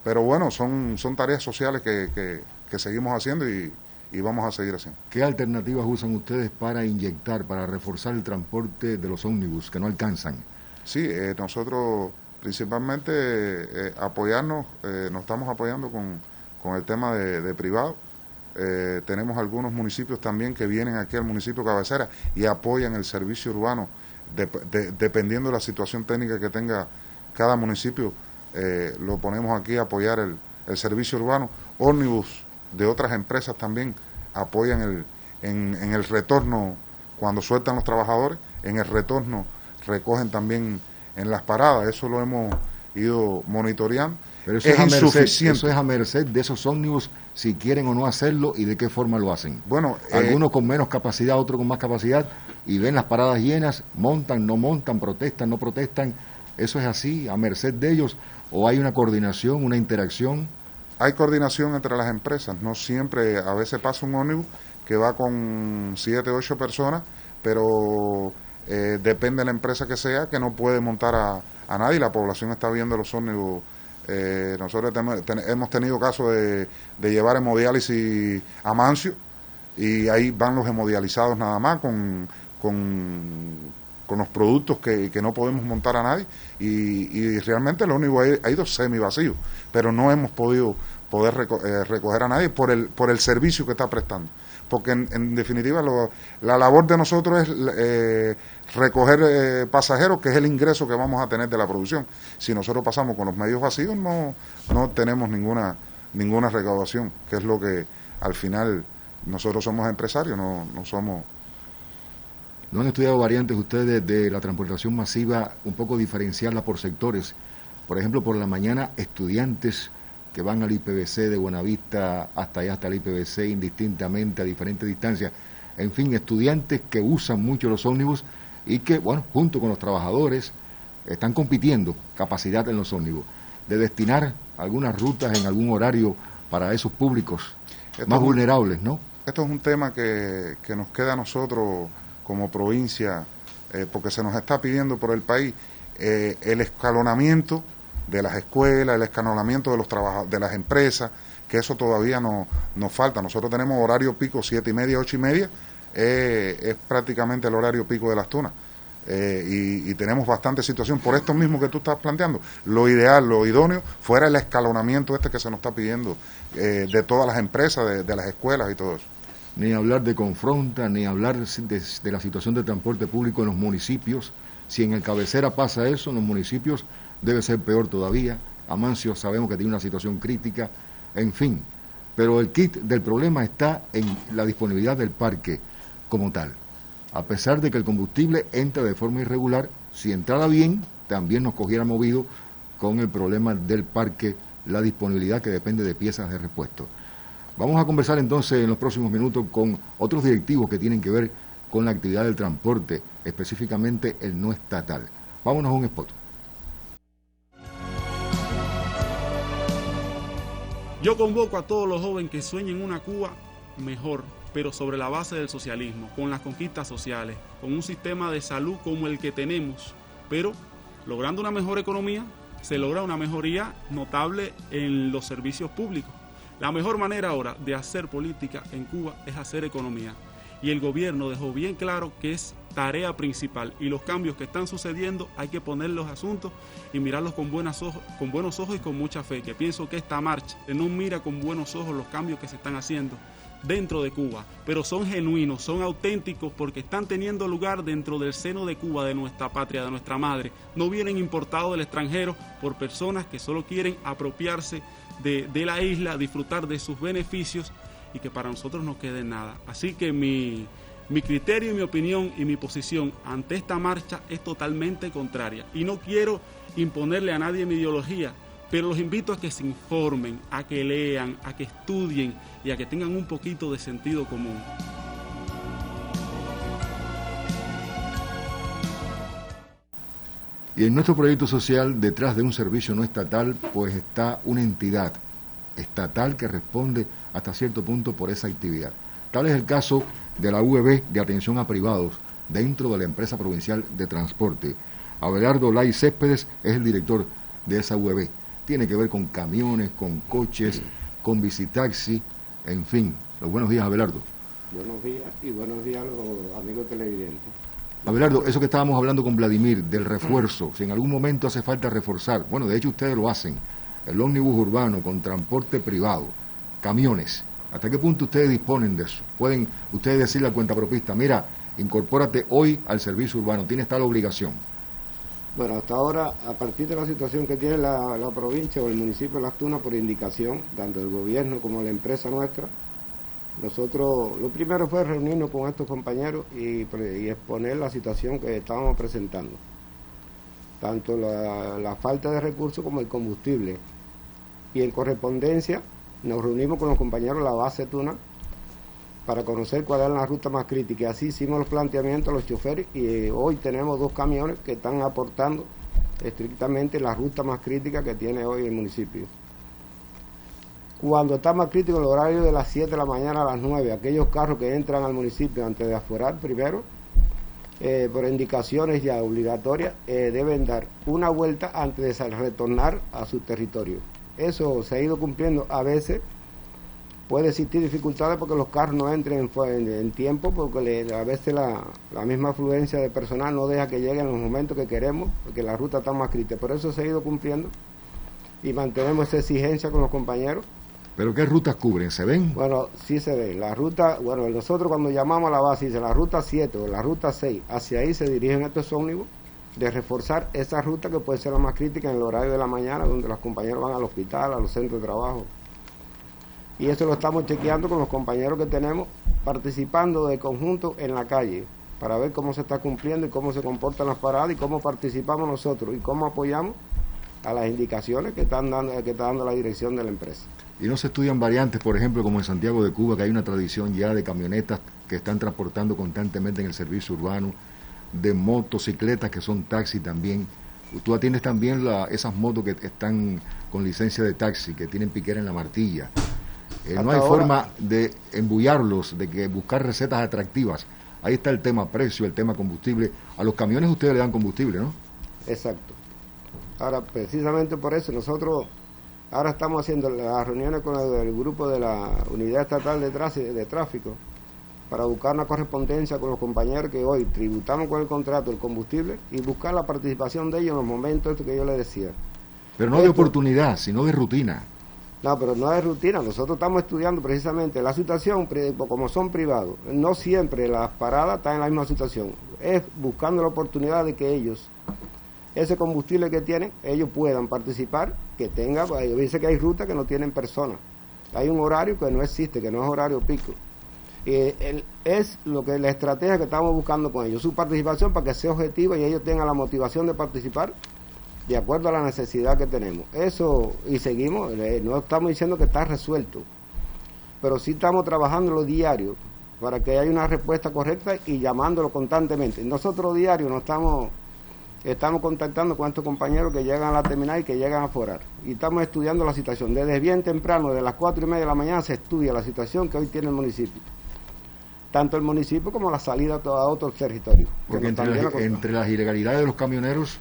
pero bueno, son tareas sociales que seguimos haciendo y vamos a seguir haciendo. ¿Qué alternativas usan ustedes para inyectar, para reforzar el transporte de los ómnibus que no alcanzan? Sí, nosotros principalmente nos estamos apoyando con el tema de privado. Tenemos algunos municipios también que vienen aquí al municipio cabecera y apoyan el servicio urbano, dependiendo de la situación técnica que tenga cada municipio, lo ponemos aquí a apoyar el servicio urbano. Ómnibus de otras empresas también apoyan en el retorno, cuando sueltan los trabajadores, en el retorno recogen también en las paradas. Eso lo hemos ido monitoreando. Pero eso es insuficiente. Eso es a merced de esos ómnibus, si quieren o no hacerlo y de qué forma lo hacen. Bueno, algunos con menos capacidad, otros con más capacidad, y ven las paradas llenas, montan, no montan, protestan, no protestan. ¿Eso es así, a merced de ellos? ¿O hay una coordinación, una interacción? Hay coordinación entre las empresas. No siempre, a veces pasa un ómnibus que va con 7, 8 personas, pero depende de la empresa que sea, que no puede montar a nadie. La población está viendo los ómnibus. Nosotros hemos tenido casos de llevar hemodiálisis a Mancio, y ahí van los hemodializados nada más con los productos que no podemos montar a nadie, y realmente el ómnibus ha ido semivacío, pero no hemos podido recoger a nadie por el servicio que está prestando, porque en definitiva la labor de nosotros es recoger pasajeros, que es el ingreso que vamos a tener de la producción. Si nosotros pasamos con los medios vacíos, no tenemos ninguna recaudación, que es lo que al final nosotros somos empresarios, no somos. ¿No han estudiado variantes ustedes de la transportación masiva, un poco diferenciarla por sectores? Por ejemplo, por la mañana, estudiantes que van al IPVC de Buenavista hasta allá, hasta el IPVC, indistintamente, a diferentes distancias. En fin, estudiantes que usan mucho los ómnibus y que, bueno, junto con los trabajadores, están compitiendo capacidad en los ómnibus, de destinar algunas rutas en algún horario para esos públicos más vulnerables, ¿no? Esto es un tema que nos queda a nosotros como provincia, porque se nos está pidiendo por el país el escalonamiento de las escuelas, el escalonamiento de los de las empresas, que eso todavía nos falta. Nosotros tenemos horario pico 7:30, 8:30, es prácticamente el horario pico de las tunas, y tenemos bastante situación por esto mismo que tú estás planteando. Lo ideal, lo idóneo, fuera el escalonamiento que se nos está pidiendo de todas las empresas, de las escuelas y todo eso. Ni hablar de confronta, ni hablar de la situación del transporte público en los municipios. Si en el cabecera pasa eso, en los municipios debe ser peor todavía. Amancio sabemos que tiene una situación crítica, en fin. Pero el kit del problema está en la disponibilidad del parque como tal. A pesar de que el combustible entra de forma irregular, si entrara bien, también nos cogiera movido con el problema del parque, la disponibilidad que depende de piezas de repuesto. Vamos a conversar entonces en los próximos minutos con otros directivos que tienen que ver con la actividad del transporte, específicamente el no estatal. Vámonos a un spot. Yo convoco a todos los jóvenes que sueñen una Cuba mejor, pero sobre la base del socialismo, con las conquistas sociales, con un sistema de salud como el que tenemos, pero logrando una mejor economía, se logra una mejoría notable en los servicios públicos. La mejor manera ahora de hacer política en Cuba es hacer economía. y el gobierno dejó bien claro que es tarea principal, y los cambios que están sucediendo hay que poner los asuntos y mirarlos con buenos ojos y con mucha fe, que pienso que esta marcha no mira con buenos ojos los cambios que se están haciendo dentro de Cuba, pero son genuinos, son auténticos, porque están teniendo lugar dentro del seno de Cuba, de nuestra patria, de nuestra madre. No vienen importados del extranjero por personas que solo quieren apropiarse de la isla, disfrutar de sus beneficios y que para nosotros no quede nada. Así que mi criterio y mi opinión y mi posición ante esta marcha es totalmente contraria, y no quiero imponerle a nadie mi ideología, pero los invito a que se informen, a que lean, a que estudien y a que tengan un poquito de sentido común. Y en nuestro proyecto social, detrás de un servicio no estatal, pues está una entidad estatal que responde hasta cierto punto por esa actividad. Tal es el caso de la UEB de atención a privados dentro de la empresa provincial de transporte. Abelardo Lai Céspedes es el director de esa UEB. Tiene que ver con camiones, con coches, con visitaxi, en fin. Los buenos días, Abelardo. Buenos días y buenos días a los amigos televidentes. Abelardo, eso que estábamos hablando con Vladimir, del refuerzo, si en algún momento hace falta reforzar, bueno, de hecho ustedes lo hacen, el ómnibus urbano con transporte privado, camiones, ¿hasta qué punto ustedes disponen de eso? ¿Pueden ustedes decirle al cuentapropista, mira, incorpórate hoy al servicio urbano, tienes tal obligación? Bueno, hasta ahora, a partir de la situación que tiene la provincia o el municipio de Las Tunas, por indicación, tanto del gobierno como la empresa nuestra, nosotros, lo primero fue reunirnos con estos compañeros y exponer la situación que estábamos presentando, tanto la falta de recursos como el combustible. Y en correspondencia nos reunimos con los compañeros de la base Tuna para conocer cuál era la ruta más crítica. Y así hicimos los planteamientos a los choferes y hoy tenemos 2 camiones que están aportando estrictamente la ruta más crítica que tiene hoy el municipio. Cuando está más crítico el horario de las 7 de la mañana a las 9, aquellos carros que entran al municipio antes de aforar primero, por indicaciones ya obligatorias, deben dar una vuelta antes de retornar a su territorio. Eso se ha ido cumpliendo. A veces puede existir dificultades porque los carros no entren en tiempo, porque a veces la misma afluencia de personal no deja que lleguen en los momentos que queremos, porque la ruta está más crítica. Por eso se ha ido cumpliendo y mantenemos esa exigencia con los compañeros. ¿Pero qué rutas cubren? ¿Se ven? Bueno, sí se ven. La ruta, bueno, nosotros cuando llamamos a la base, dice la ruta 7 o la ruta 6, hacia ahí se dirigen estos ómnibus de reforzar esa ruta que puede ser la más crítica en el horario de la mañana, donde los compañeros van al hospital, a los centros de trabajo. Y eso lo estamos chequeando con los compañeros que tenemos, participando de conjunto en la calle, para ver cómo se está cumpliendo y cómo se comportan las paradas y cómo participamos nosotros y cómo apoyamos a las indicaciones que está dando la dirección de la empresa. ¿Y no se estudian variantes, por ejemplo, como en Santiago de Cuba, que hay una tradición ya de camionetas que están transportando constantemente en el servicio urbano, de motocicletas que son taxi también? Tú atiendes también esas motos que están con licencia de taxi, que tienen piquera en la martilla. No hay forma de embullarlos, de que buscar recetas atractivas. Ahí está el tema precio, el tema combustible. A los camiones ustedes le dan combustible, ¿no? Exacto. Ahora, precisamente por eso, nosotros ahora estamos haciendo las reuniones con el grupo de la Unidad Estatal de Tráfico para buscar una correspondencia con los compañeros que hoy tributamos con el contrato el combustible y buscar la participación de ellos en los momentos que yo les decía. Pero no de oportunidad, sino de rutina. No, pero no es rutina. Nosotros estamos estudiando precisamente la situación, como son privados. No siempre las paradas están en la misma situación. Es buscando la oportunidad de que ellos, ese combustible que tienen, ellos puedan participar, que tenga, yo dice que hay rutas que no tienen personas. Hay un horario que no existe, que no es horario pico. Es lo que la estrategia que estamos buscando con ellos, su participación para que sea objetiva y ellos tengan la motivación de participar de acuerdo a la necesidad que tenemos. Eso, y seguimos, no estamos diciendo que está resuelto, pero sí estamos trabajando lo diario para que haya una respuesta correcta y llamándolo constantemente. Nosotros diario nos estamos contactando con estos compañeros que llegan a la terminal y que llegan a forar. Y estamos estudiando la situación. Desde bien temprano, de las 4:30 de la mañana, se estudia la situación que hoy tiene el municipio. Tanto el municipio como la salida a otros territorios. Porque entre las ilegalidades de los camioneros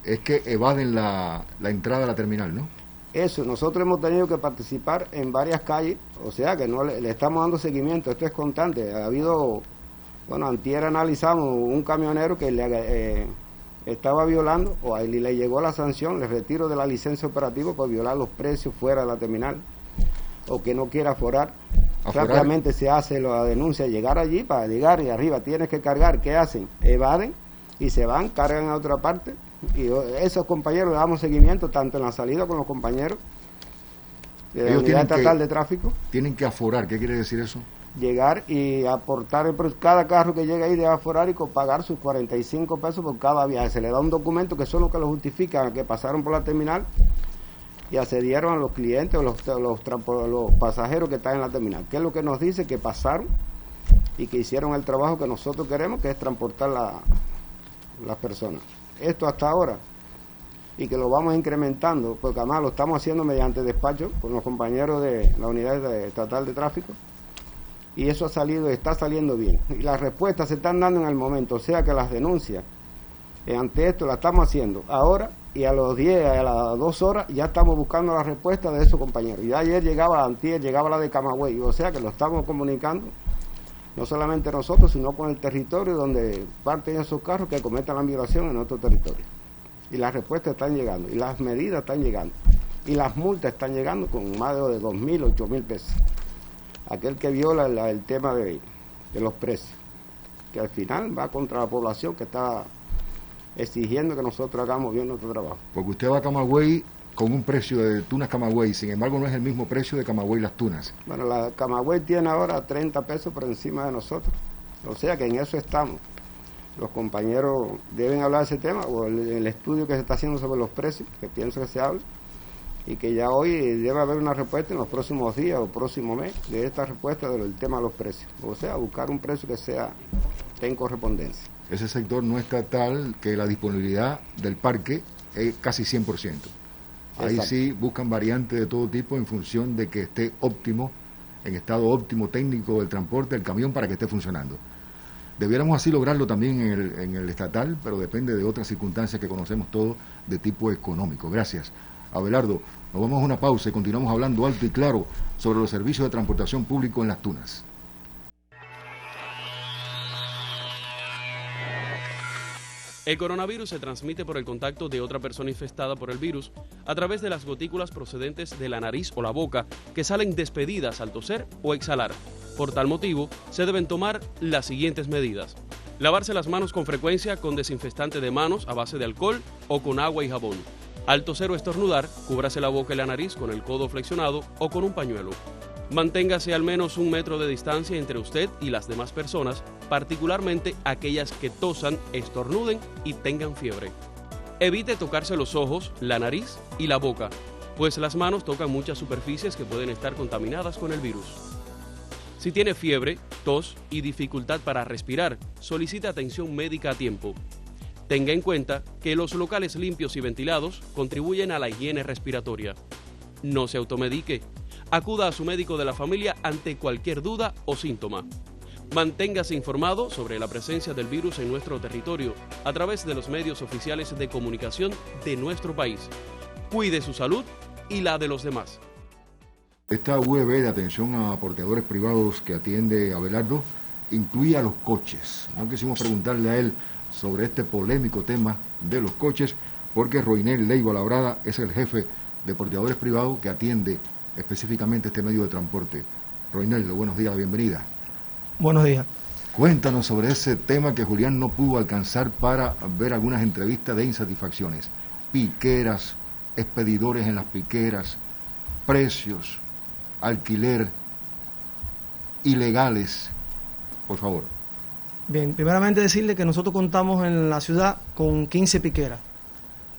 es que evaden la entrada a la terminal, ¿no? Eso, nosotros hemos tenido que participar en varias calles, o sea que no le estamos dando seguimiento, esto es constante. Ha habido, bueno, antier analizamos un camionero que estaba violando, o ahí le llegó la sanción, le retiro de la licencia operativa por violar los precios fuera de la terminal, o que no quiera aforar. Rápidamente se hace la denuncia, llegar allí, para llegar y arriba tienes que cargar, ¿qué hacen? Evaden y se van, cargan a otra parte. Y esos compañeros le damos seguimiento tanto en la salida con los compañeros de la Unidad Estatal de Tráfico. Tienen que aforar, ¿qué quiere decir eso? Llegar y aportar, cada carro que llega ahí debe aforar y pagar sus 45 pesos por cada viaje. Se le da un documento que son los que lo justifican, que pasaron por la terminal y accedieron a los clientes o los pasajeros que están en la terminal. ¿Qué es lo que nos dice? Que pasaron y que hicieron el trabajo que nosotros queremos, que es transportar las personas. Esto hasta ahora, y que lo vamos incrementando, porque además lo estamos haciendo mediante despacho con los compañeros de la Unidad Estatal de Tráfico, y eso está saliendo bien. Y las respuestas se están dando en el momento, o sea que las denuncias ante esto las estamos haciendo ahora, y a las 2 horas ya estamos buscando la respuesta de esos compañeros. Y ayer antier llegaba la de Camagüey, o sea que lo estamos comunicando, no solamente nosotros, sino con el territorio donde parten esos carros que cometan la violación en otro territorio. Y las respuestas están llegando, y las medidas están llegando, y las multas están llegando con más de 2.000, 8.000 pesos. Aquel que viola el tema de los precios, que al final va contra la población que está exigiendo que nosotros hagamos bien nuestro trabajo. Porque usted va a Camagüey con un precio de tunas Camagüey, sin embargo no es el mismo precio de Camagüey las tunas. Bueno, la Camagüey tiene ahora 30 pesos por encima de nosotros, o sea que en eso estamos. Los compañeros deben hablar de ese tema, o el estudio que se está haciendo sobre los precios, que pienso que se hable, y que ya hoy debe haber una respuesta en los próximos días o próximo mes de esta respuesta del tema de los precios, o sea, buscar un precio que esté en correspondencia. Ese sector no está tal que la disponibilidad del parque es casi 100%. Ahí exacto. Sí buscan variantes de todo tipo en función de que esté óptimo, en estado óptimo técnico del transporte del camión para que esté funcionando. Debiéramos así lograrlo también en el estatal, pero depende de otras circunstancias que conocemos todos de tipo económico. Gracias. Abelardo, nos vamos a una pausa y continuamos hablando alto y claro sobre los servicios de transportación público en las tunas. El coronavirus se transmite por el contacto de otra persona infestada por el virus a través de las gotículas procedentes de la nariz o la boca que salen despedidas al toser o exhalar. Por tal motivo, se deben tomar las siguientes medidas. Lavarse las manos con frecuencia con desinfectante de manos a base de alcohol o con agua y jabón. Al toser o estornudar, cúbrase la boca y la nariz con el codo flexionado o con un pañuelo. Manténgase al menos 1 metro de distancia entre usted y las demás personas, particularmente aquellas que tosan, estornuden y tengan fiebre. Evite tocarse los ojos, la nariz y la boca, pues las manos tocan muchas superficies que pueden estar contaminadas con el virus. Si tiene fiebre, tos y dificultad para respirar, solicite atención médica a tiempo. Tenga en cuenta que los locales limpios y ventilados contribuyen a la higiene respiratoria. No se automedique. Acuda a su médico de la familia ante cualquier duda o síntoma. Manténgase informado sobre la presencia del virus en nuestro territorio a través de los medios oficiales de comunicación de nuestro país. Cuide su salud y la de los demás. Esta UEB de atención a porteadores privados que atiende Abelardo incluye a los coches. No quisimos preguntarle a él sobre este polémico tema de los coches porque Roinel Leiva Labrada es el jefe de porteadores privados que atiende específicamente este medio de transporte. Roinel, buenos días, bienvenida. Buenos días. Cuéntanos sobre ese tema que Julián no pudo alcanzar para ver algunas entrevistas de insatisfacciones. Piqueras, expedidores en las piqueras, precios, alquiler, ilegales. Por favor. Bien, primeramente decirle que nosotros contamos en la ciudad con 15 piqueras.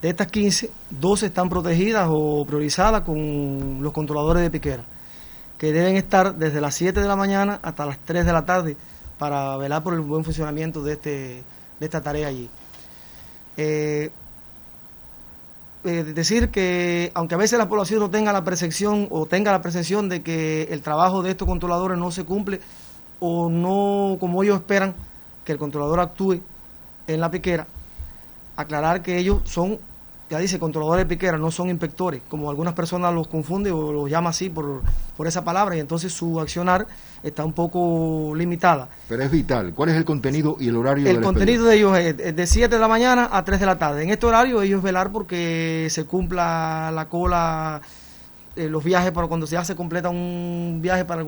De estas 15, 12 están protegidas o priorizadas con los controladores de piquera, que deben estar desde las 7 de la mañana hasta las 3 de la tarde para velar por el buen funcionamiento de esta tarea allí. Decir que aunque a veces la población no tenga la percepción o tenga la percepción de que el trabajo de estos controladores no se cumple o no como ellos esperan que el controlador actúe en la piquera, aclarar que ellos son ya dice controladores de piquera, no son inspectores, como algunas personas los confunden o los llama así por esa palabra, y entonces su accionar está un poco limitada. Pero es vital. ¿Cuál es el contenido y el horario del expediente? El contenido de ellos es de 7 de la mañana a 3 de la tarde. En este horario ellos velar porque se cumpla la cola, los viajes, para cuando ya se completa un viaje para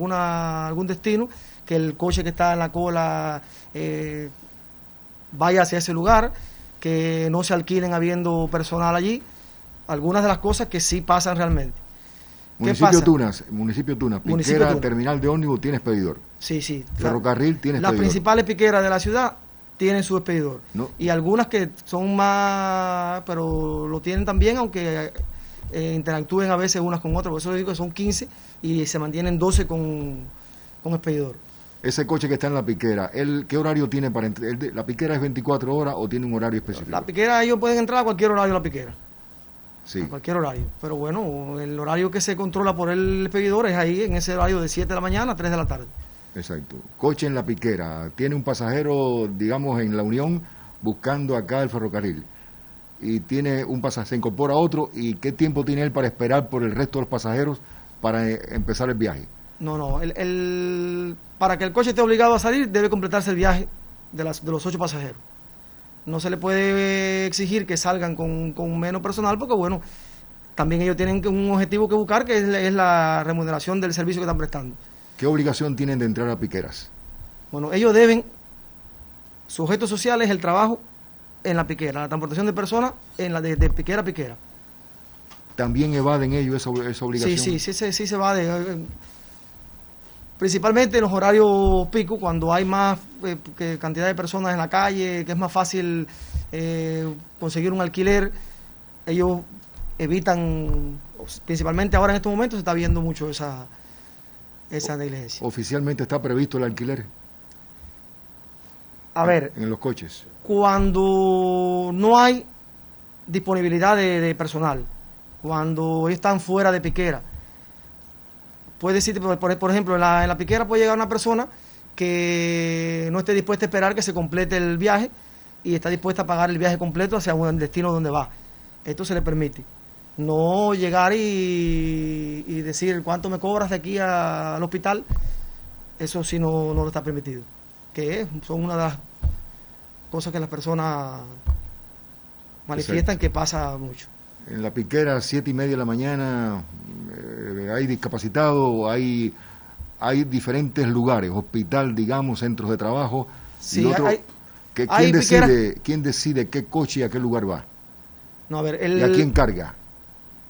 algún destino, que el coche que está en la cola vaya hacia ese lugar, que no se alquilen habiendo personal allí. Algunas de las cosas que sí pasan realmente. Municipio Tunas, piquera, terminal de ómnibus tiene expedidor. Sí. Ferrocarril tiene expedidor. Las principales piqueras de la ciudad tienen su expedidor. No. Y algunas que son más, pero lo tienen también, aunque interactúen a veces unas con otras. Por eso digo que son 15 y se mantienen 12 con expedidor. Ese coche que está en la piquera, ¿qué horario tiene para entrar? ¿La piquera es 24 horas o tiene un horario específico? La piquera, ellos pueden entrar a cualquier horario de la piquera. Sí. A cualquier horario. Pero bueno, el horario que se controla por el expedidor es ahí, en ese horario de 7 de la mañana a 3 de la tarde. Exacto. Coche en la piquera. Tiene un pasajero, digamos, en la Unión, buscando acá el ferrocarril. Y tiene un pasajero, se incorpora otro. ¿Y qué tiempo tiene él para esperar por el resto de los pasajeros para empezar el viaje? No. Para que el coche esté obligado a salir, debe completarse el viaje de los 8 pasajeros. No se le puede exigir que salgan con menos personal, porque bueno, también ellos tienen un objetivo que buscar, que es la remuneración del servicio que están prestando. ¿Qué obligación tienen de entrar a piqueras? Bueno, ellos deben, su objeto social es el trabajo en la piquera, la transportación de personas de piquera a piquera. ¿También evaden ellos esa obligación? Sí se evade. Principalmente en los horarios pico, cuando hay más cantidad de personas en la calle, que es más fácil conseguir un alquiler, ellos evitan, principalmente ahora en estos momentos se está viendo mucho esa negligencia. ¿Oficialmente está previsto el alquiler? A ver, en los coches. Cuando no hay disponibilidad de personal, cuando están fuera de piquera, puede decir, por ejemplo, en la piquera puede llegar una persona que no esté dispuesta a esperar que se complete el viaje y está dispuesta a pagar el viaje completo hacia un destino donde va. Esto se le permite. No llegar y decir cuánto me cobras de aquí al hospital, eso sí no lo está permitido. Que son una de las cosas que las personas manifiestan que pasa mucho. En la piquera, 7:30 de la mañana, hay discapacitados, hay diferentes lugares, hospital, digamos, centros de trabajo. Sí, y otro, ¿quién decide qué coche y a qué lugar va? No, a ver, ¿y a quién carga?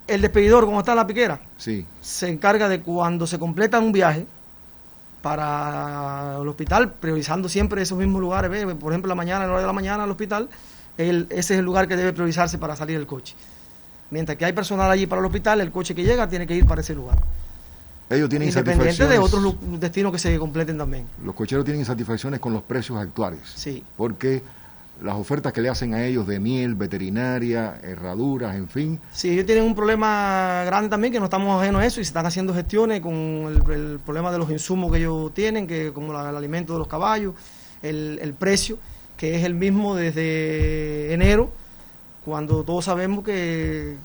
El despedidor, como está en la piquera, sí, se encarga de cuando se completa un viaje para el hospital, priorizando siempre esos mismos lugares. Por ejemplo, la hora de la mañana al hospital, ese es el lugar que debe priorizarse para salir el coche. Mientras que hay personal allí para el hospital, el coche que llega tiene que ir para ese lugar. Ellos tienen independiente de otros destinos que se completen también. Los cocheros tienen insatisfacciones con los precios actuales. Sí. Porque las ofertas que le hacen a ellos de miel, veterinaria, herraduras, en fin. Sí, ellos tienen un problema grande también, que no estamos ajenos a eso, y se están haciendo gestiones con el problema de los insumos que ellos tienen, que como el alimento de los caballos, el precio, que es el mismo desde enero, cuando todos sabemos que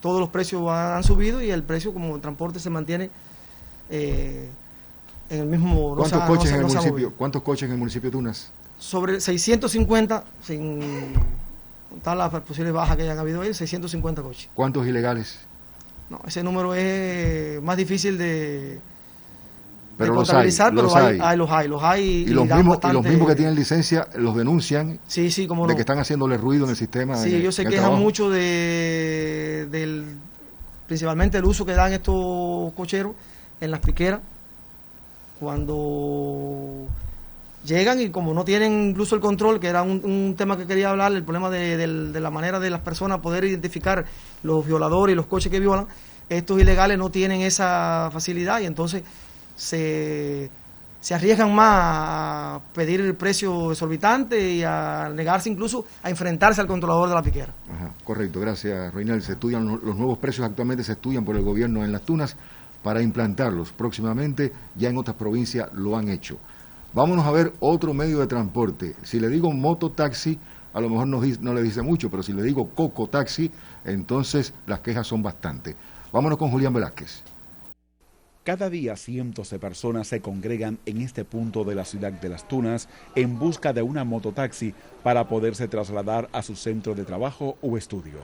todos los precios han subido y el precio como el transporte se mantiene en el mismo... ¿Cuántos coches en el municipio de Tunas? Sobre 650, sin contar las posibles bajas que hayan habido ahí, 650 coches. ¿Cuántos ilegales? No, ese número es más difícil de contabilizar, pero los hay. Y los mismos que tienen licencia los denuncian. Sí, como de que están haciéndole ruido en el sistema. Sí, ellos se quejan mucho principalmente el uso que dan estos cocheros en las piqueras cuando llegan, y como no tienen incluso el control, que era un tema que quería hablar, el problema de la manera de las personas poder identificar los violadores y los coches que violan, estos ilegales no tienen esa facilidad y entonces se arriesgan más a pedir el precio exorbitante y a negarse incluso a enfrentarse al controlador de la piquera. Ajá, correcto, gracias Reinaldo. Se estudian los nuevos precios, actualmente se estudian por el gobierno en Las Tunas para implantarlos próximamente, ya en otras provincias lo han hecho. Vámonos a ver otro medio de transporte. Si le digo mototaxi, a lo mejor no le dice mucho, pero si le digo cocotaxi, entonces las quejas son bastantes. Vámonos con Julián Velázquez. Cada día cientos de personas se congregan en este punto de la ciudad de Las Tunas en busca de una mototaxi para poderse trasladar a su centro de trabajo o estudio.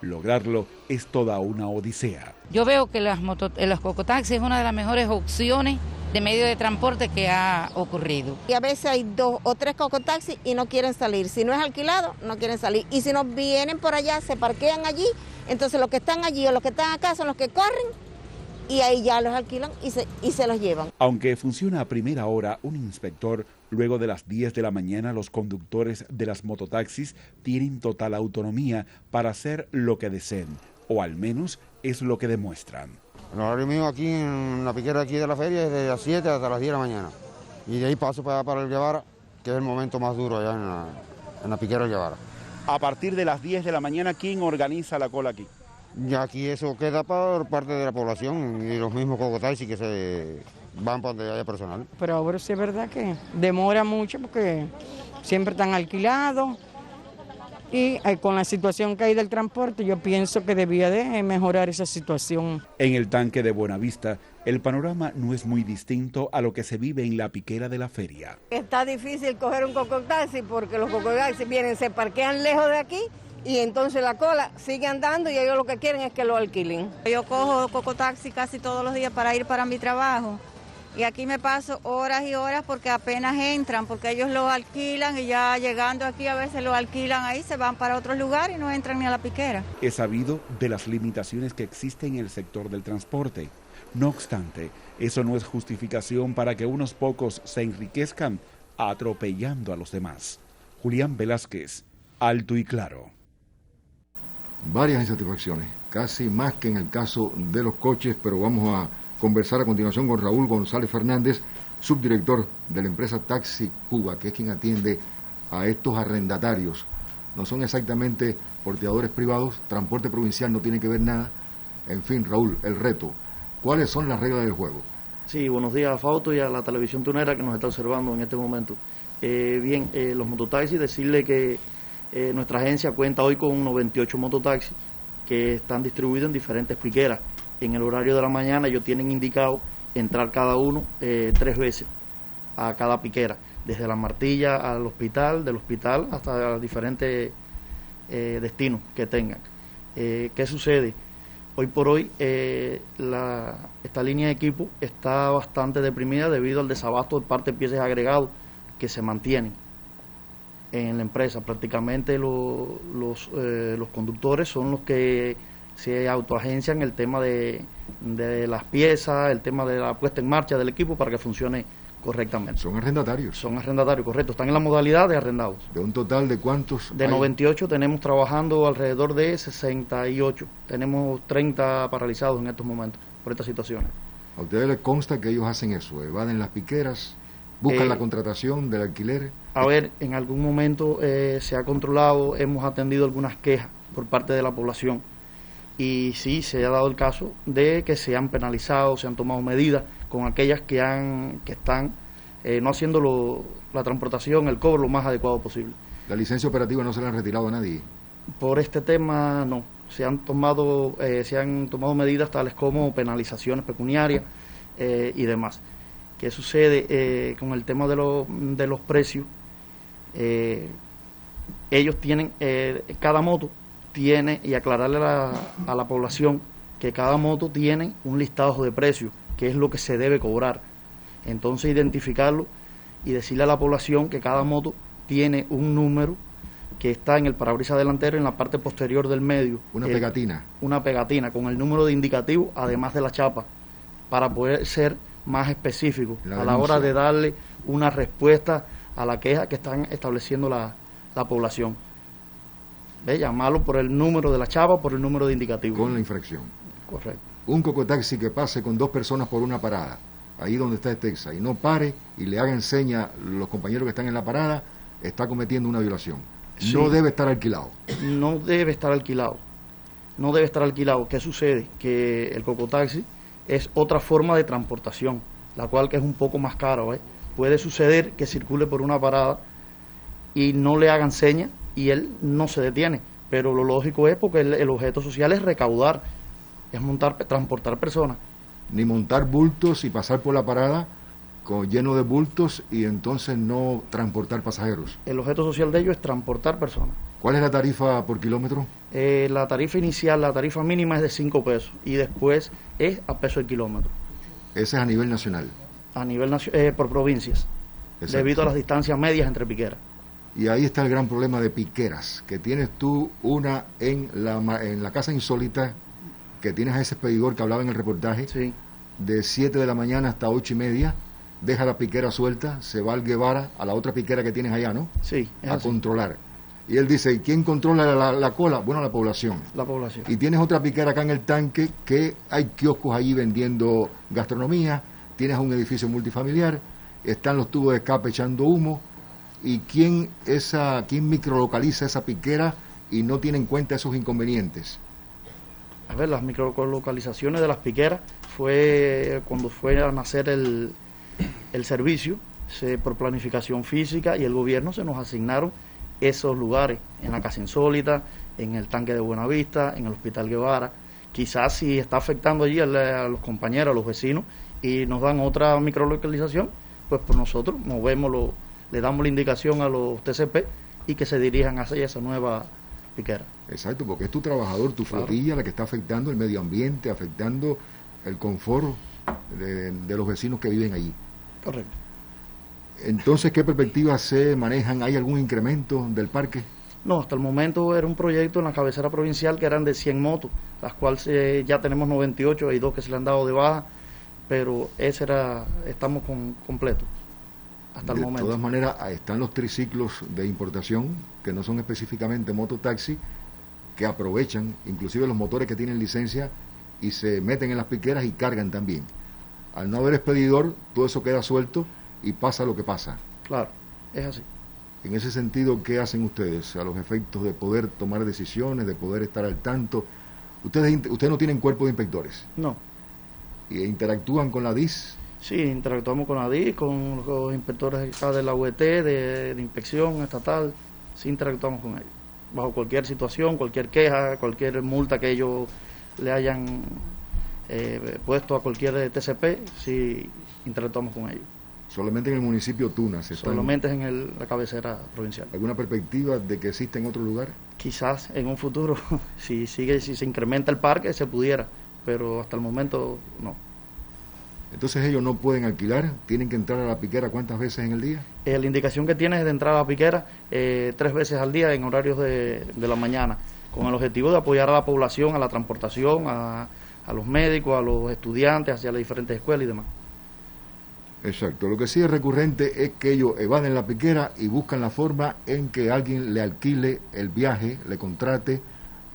Lograrlo es toda una odisea. Yo veo que los cocotaxis es una de las mejores opciones de medio de transporte que ha ocurrido. Y a veces hay 2 o 3 cocotaxis y no quieren salir. Si no es alquilado, no quieren salir. Y si nos vienen por allá, se parquean allí. Entonces los que están allí o los que están acá son los que corren y ahí ya los alquilan y se los llevan. Aunque funciona a primera hora un inspector, luego de las 10 de la mañana los conductores de las mototaxis tienen total autonomía para hacer lo que deseen, o al menos es lo que demuestran. El horario mío aquí en la piquera aquí de la feria es de las 7 hasta las 10 de la mañana. Y de ahí paso para el Guevara, que es el momento más duro allá en la piquera del Guevara. A partir de las 10 de la mañana, ¿quién organiza la cola aquí? Ya aquí eso queda por parte de la población y los mismos cocotaxis que se van para donde haya personal. Pero ahora sí es verdad que demora mucho porque siempre están alquilados y con la situación que hay del transporte yo pienso que debía de mejorar esa situación. En el tanque de Buenavista, el panorama no es muy distinto a lo que se vive en la piquera de la feria. Está difícil coger un cocotaxi porque los cocotaxis vienen, se parquean lejos de aquí y entonces la cola sigue andando y ellos lo que quieren es que lo alquilen. Yo cojo cocotaxi casi todos los días para ir para mi trabajo y aquí me paso horas y horas porque apenas entran, porque ellos lo alquilan y ya llegando aquí a veces lo alquilan ahí, se van para otro lugar y no entran ni a la piquera. He sabido de las limitaciones que existen en el sector del transporte. No obstante, eso no es justificación para que unos pocos se enriquezcan atropellando a los demás. Julián Velázquez, Alto y Claro. Varias insatisfacciones, casi más que en el caso de los coches, pero vamos a conversar a continuación con Raúl González Fernández, subdirector de la empresa Taxi Cuba, que es quien atiende a estos arrendatarios. No son exactamente porteadores privados, transporte provincial no tiene que ver nada. En fin, Raúl, el reto. ¿Cuáles son las reglas del juego? Sí, buenos días a Fausto y a la televisión tunera que nos está observando en este momento. Los mototaxis, decirle que nuestra agencia cuenta hoy con 98 mototaxis que están distribuidos en diferentes piqueras. En el horario de la mañana ellos tienen indicado entrar cada uno 3 veces a cada piquera, desde la Martilla al hospital, del hospital hasta diferentes destinos que tengan. ¿Qué sucede? Hoy por hoy esta línea de equipo está bastante deprimida debido al desabasto de parte de piezas agregados que se mantienen en la empresa. Prácticamente los conductores son los que se autoagencian el tema de las piezas, el tema de la puesta en marcha del equipo para que funcione correctamente. ¿Son arrendatarios? Son arrendatarios, correcto. Están en la modalidad de arrendados. ¿De un total de cuántos? De 98 tenemos trabajando alrededor de 68. Tenemos 30 paralizados en estos momentos por estas situaciones. ¿A ustedes les consta que ellos hacen eso? ¿Evaden las piqueras? ¿Buscan la contratación del alquiler? A ver, en algún momento se ha controlado, hemos atendido algunas quejas por parte de la población y sí, se ha dado el caso de que se han penalizado, se han tomado medidas con aquellas que están no haciendo la transportación, el cobro lo más adecuado posible. ¿La licencia operativa no se la han retirado a nadie? Por este tema no, se han tomado medidas tales como penalizaciones pecuniarias y demás. ¿Qué sucede con el tema de los precios? Ellos tienen, cada moto tiene, y aclararle a la población que cada moto tiene un listado de precios, que es lo que se debe cobrar. Entonces identificarlo y decirle a la población que cada moto tiene un número que está en el parabrisas delantero en la parte posterior del medio. Una pegatina. Una pegatina con el número de indicativo, además de la chapa, para poder ser más específico a la hora de darle una respuesta a la queja que están estableciendo la población. Llamarlo por el número de la chapa, por el número de indicativo. Con la infracción. Correcto. Un cocotaxi que pase con 2 personas por una parada, ahí donde está Texas, y no pare y le hagan seña los compañeros que están en la parada, está cometiendo una violación. Sí. No debe estar alquilado. No debe estar alquilado. No debe estar alquilado. ¿Qué sucede? Que el cocotaxi es otra forma de transportación, la cual que es un poco más cara. Puede suceder que circule por una parada y no le hagan señas y él no se detiene. Pero lo lógico es porque el objeto social es recaudar, es transportar personas. Ni montar bultos y pasar por la parada lleno de bultos y entonces no transportar pasajeros. El objeto social de ellos es transportar personas. ¿Cuál es la tarifa por kilómetro? La tarifa inicial, la tarifa mínima es de 5 pesos y después es a peso el kilómetro. Ese es a nivel nacional. A nivel por provincias. Exacto. Debido a las distancias medias entre piqueras. Y ahí está el gran problema de piqueras, que tienes tú una en la Casa Insólita, que tienes a ese expedidor que hablaba en el reportaje, sí, de 7 de la mañana hasta 8:30, deja la piquera suelta, se va al Guevara, a la otra piquera que tienes allá, ¿no? Sí, es a así. Controlar. Y él dice, ¿y quién controla la cola? Bueno, la población. La población. Y tienes otra piquera acá en el tanque, que hay kioscos allí vendiendo gastronomía, tienes un edificio multifamiliar, están los tubos de escape echando humo, y ¿quién microlocaliza esa piquera y no tiene en cuenta esos inconvenientes? A ver, las microlocalizaciones de las piqueras fue cuando fue a nacer el servicio, por planificación física, y el gobierno se nos asignaron esos lugares, en la Casa Insólita, en el tanque de Buenavista, en el Hospital Guevara. Quizás si está afectando allí a los compañeros, a los vecinos, y nos dan otra microlocalización, pues por nosotros movemos, le damos la indicación a los TCP y que se dirijan hacia esa nueva piquera. Exacto, porque es tu trabajador, tu flotilla, la que está afectando el medio ambiente, afectando el confort de los vecinos que viven allí. Correcto. Entonces, ¿qué perspectivas se manejan? ¿Hay algún incremento del parque? No, hasta el momento era un proyecto en la cabecera provincial que eran de 100 motos, las cuales ya tenemos 98, hay 2 que se le han dado de baja, pero estamos completos hasta el momento. De todas maneras, están los triciclos de importación, que no son específicamente mototaxi, que aprovechan, inclusive los motores que tienen licencia, y se meten en las piqueras y cargan también. Al no haber expedidor, todo eso queda suelto y pasa lo que pasa. Claro, es así. En ese sentido, ¿qué hacen ustedes a los efectos de poder tomar decisiones, de poder estar al tanto? Ustedes no tienen cuerpo de inspectores. No. ¿Y interactúan con la DIS? Sí, interactuamos con la DIS, con los inspectores de la UET, de inspección estatal. Sí, interactuamos con ellos. Bajo cualquier situación, cualquier queja, cualquier multa que ellos le hayan puesto a cualquier TCP, sí, interactuamos con ellos. Solamente en el municipio Tunas. Solamente es en la cabecera provincial. ¿Alguna perspectiva de que exista en otro lugar? Quizás en un futuro, si se incrementa el parque, se pudiera, pero hasta el momento no. Entonces ellos no pueden alquilar, tienen que entrar a la piquera ¿cuántas veces en el día? La indicación que tiene es de entrar a la piquera 3 veces al día en horarios de la mañana, con el objetivo de apoyar a la población, a la transportación, a los médicos, a los estudiantes, hacia las diferentes escuelas y demás. Exacto, lo que sí es recurrente es que ellos evaden la piquera y buscan la forma en que alguien le alquile el viaje, le contrate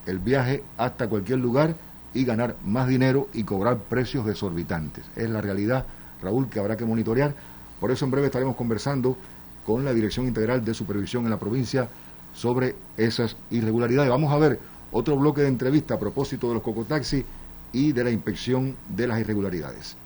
el viaje hasta cualquier lugar y ganar más dinero y cobrar precios desorbitantes. Es la realidad, Raúl, que habrá que monitorear. Por eso en breve estaremos conversando con la Dirección Integral de Supervisión en la provincia sobre esas irregularidades. Vamos a ver otro bloque de entrevista a propósito de los cocotaxis y de la inspección de las irregularidades.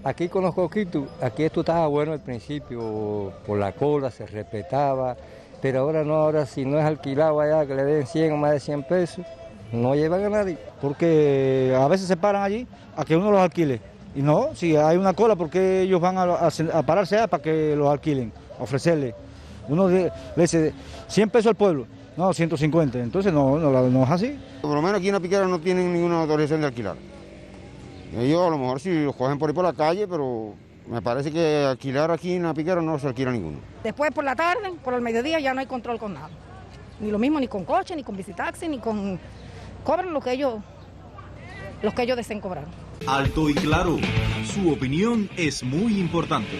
Aquí con los coquitos, aquí esto estaba bueno al principio, por la cola se respetaba, pero ahora no, ahora si no es alquilado allá, que le den 100 o más de 100 pesos, no llevan a nadie. Porque a veces se paran allí a que uno los alquile. Y no, si hay una cola, porque ellos van a pararse allá para que los alquilen, a ofrecerle. Uno le dice 100 pesos al pueblo, no, 150, entonces no es así. Por lo menos aquí en la piquera no tienen ninguna autorización de alquilar. Ellos a lo mejor si los cogen por ahí por la calle, pero me parece que alquilar aquí en la piquera no se alquila ninguno. Después por la tarde, por el mediodía ya no hay control con nada. Ni lo mismo ni con coche, ni con bicitaxi, ni con... Cobran lo que ellos deseen cobrar. Alto y claro, su opinión es muy importante.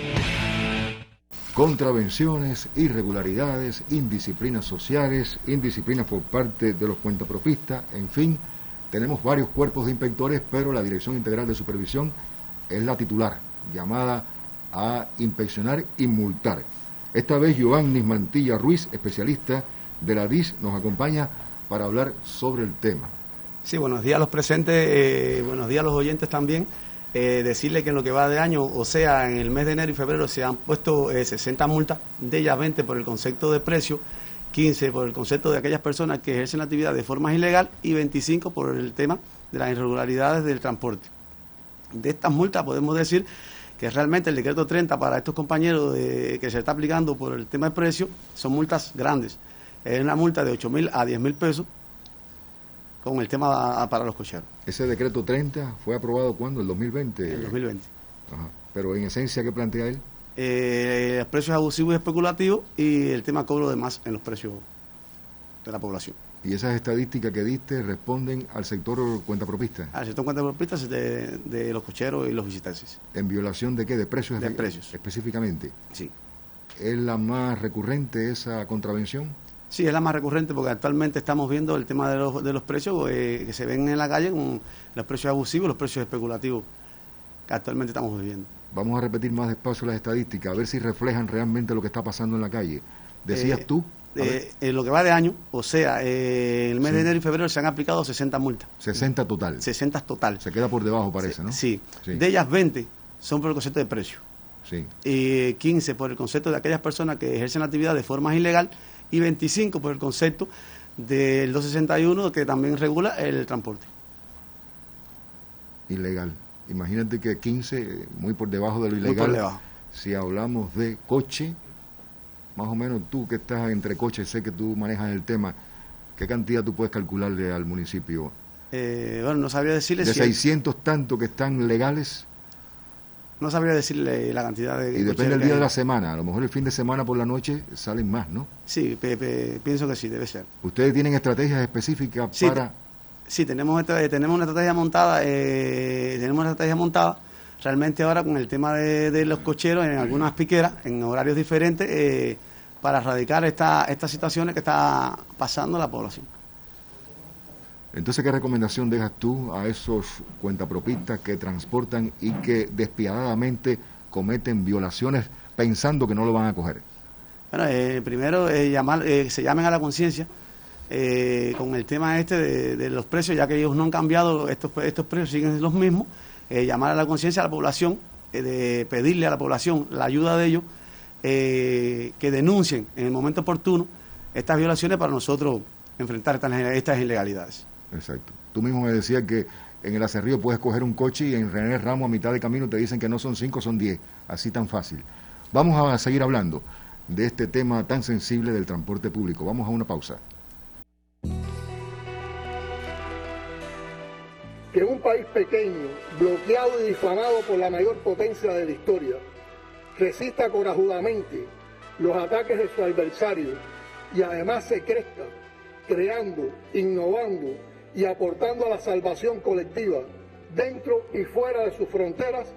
Contravenciones, irregularidades, indisciplinas sociales, indisciplinas por parte de los cuentapropistas, en fin, tenemos varios cuerpos de inspectores, pero la Dirección Integral de Supervisión es la titular, llamada a inspeccionar y multar. Esta vez Giovanni Mantilla Ruiz, especialista de la DIS, nos acompaña para hablar sobre el tema. Sí, buenos días a los presentes, buenos días a los oyentes también. Decirle que en lo que va de año, o sea, en el mes de enero y febrero se han puesto 60 multas, de ellas 20 por el concepto de precio, 15 por el concepto de aquellas personas que ejercen la actividad de forma ilegal y 25 por el tema de las irregularidades del transporte. De estas multas podemos decir que realmente el decreto 30 para estos compañeros que se está aplicando por el tema de precio son multas grandes. Es una multa de 8.000 a 10.000 pesos con el tema para los cocheros. ¿Ese decreto 30 fue aprobado cuándo? ¿El 2020? El 2020. Ajá. Pero en esencia, ¿qué plantea él? Los precios abusivos y especulativos y el tema cobro de más en los precios de la población. ¿Y esas estadísticas que diste responden al sector cuentapropista? Al sector cuentapropista de los cocheros y los visitantes. ¿En violación de qué? ¿De precios? De precios. Específicamente. Sí. ¿Es la más recurrente esa contravención? Sí, es la más recurrente porque actualmente estamos viendo el tema de los precios que se ven en la calle con los precios abusivos y los precios especulativos que actualmente estamos viviendo. Vamos a repetir más despacio las estadísticas, a ver si reflejan realmente lo que está pasando en la calle. Decías tú... En lo que va de año, o sea, el mes de enero y febrero se han aplicado 60 multas. 60 total. 60 total. Se queda por debajo, parece, ¿no? Sí. De ellas 20 son por el concepto de precio. Sí. 15 por el concepto de aquellas personas que ejercen la actividad de forma ilegal y 25 por el concepto del 261 que también regula el transporte. Ilegal. Imagínate que 15, muy por debajo de lo ilegal. Muy por debajo. Si hablamos de coche, más o menos tú que estás entre coches, sé que tú manejas el tema, ¿qué cantidad tú puedes calcularle al municipio? Bueno, no sabría decirle... De 600 tanto que están legales. No sabría decirle la cantidad de... Y depende del día de la semana, a lo mejor el fin de semana por la noche salen más, ¿no? Sí, pienso que sí, debe ser. ¿Ustedes tienen estrategias específicas para...? Sí, tenemos una estrategia montada, realmente ahora con el tema de los cocheros en algunas piqueras, en horarios diferentes, para erradicar estas situaciones que está pasando la población. Entonces, ¿qué recomendación dejas tú a esos cuentapropistas que transportan y que despiadadamente cometen violaciones pensando que no lo van a coger? Bueno, primero se llamen a la conciencia con el tema de los precios, ya que ellos no han cambiado, estos precios siguen los mismos. Llamar a la conciencia a la población, de pedirle a la población la ayuda de ellos, que denuncien en el momento oportuno estas violaciones para nosotros enfrentar estas ilegalidades. Exacto. Tú mismo me decías que en el acerrío puedes coger un coche y en René Ramos a mitad de camino te dicen que no son 5, son 10, así tan fácil. Vamos a seguir hablando de este tema tan sensible del transporte público. Vamos a una pausa. Que un país pequeño, bloqueado y difamado por la mayor potencia de la historia, resista corajudamente los ataques de su adversario y además se crezca, creando, innovando y aportando a la salvación colectiva dentro y fuera de sus fronteras,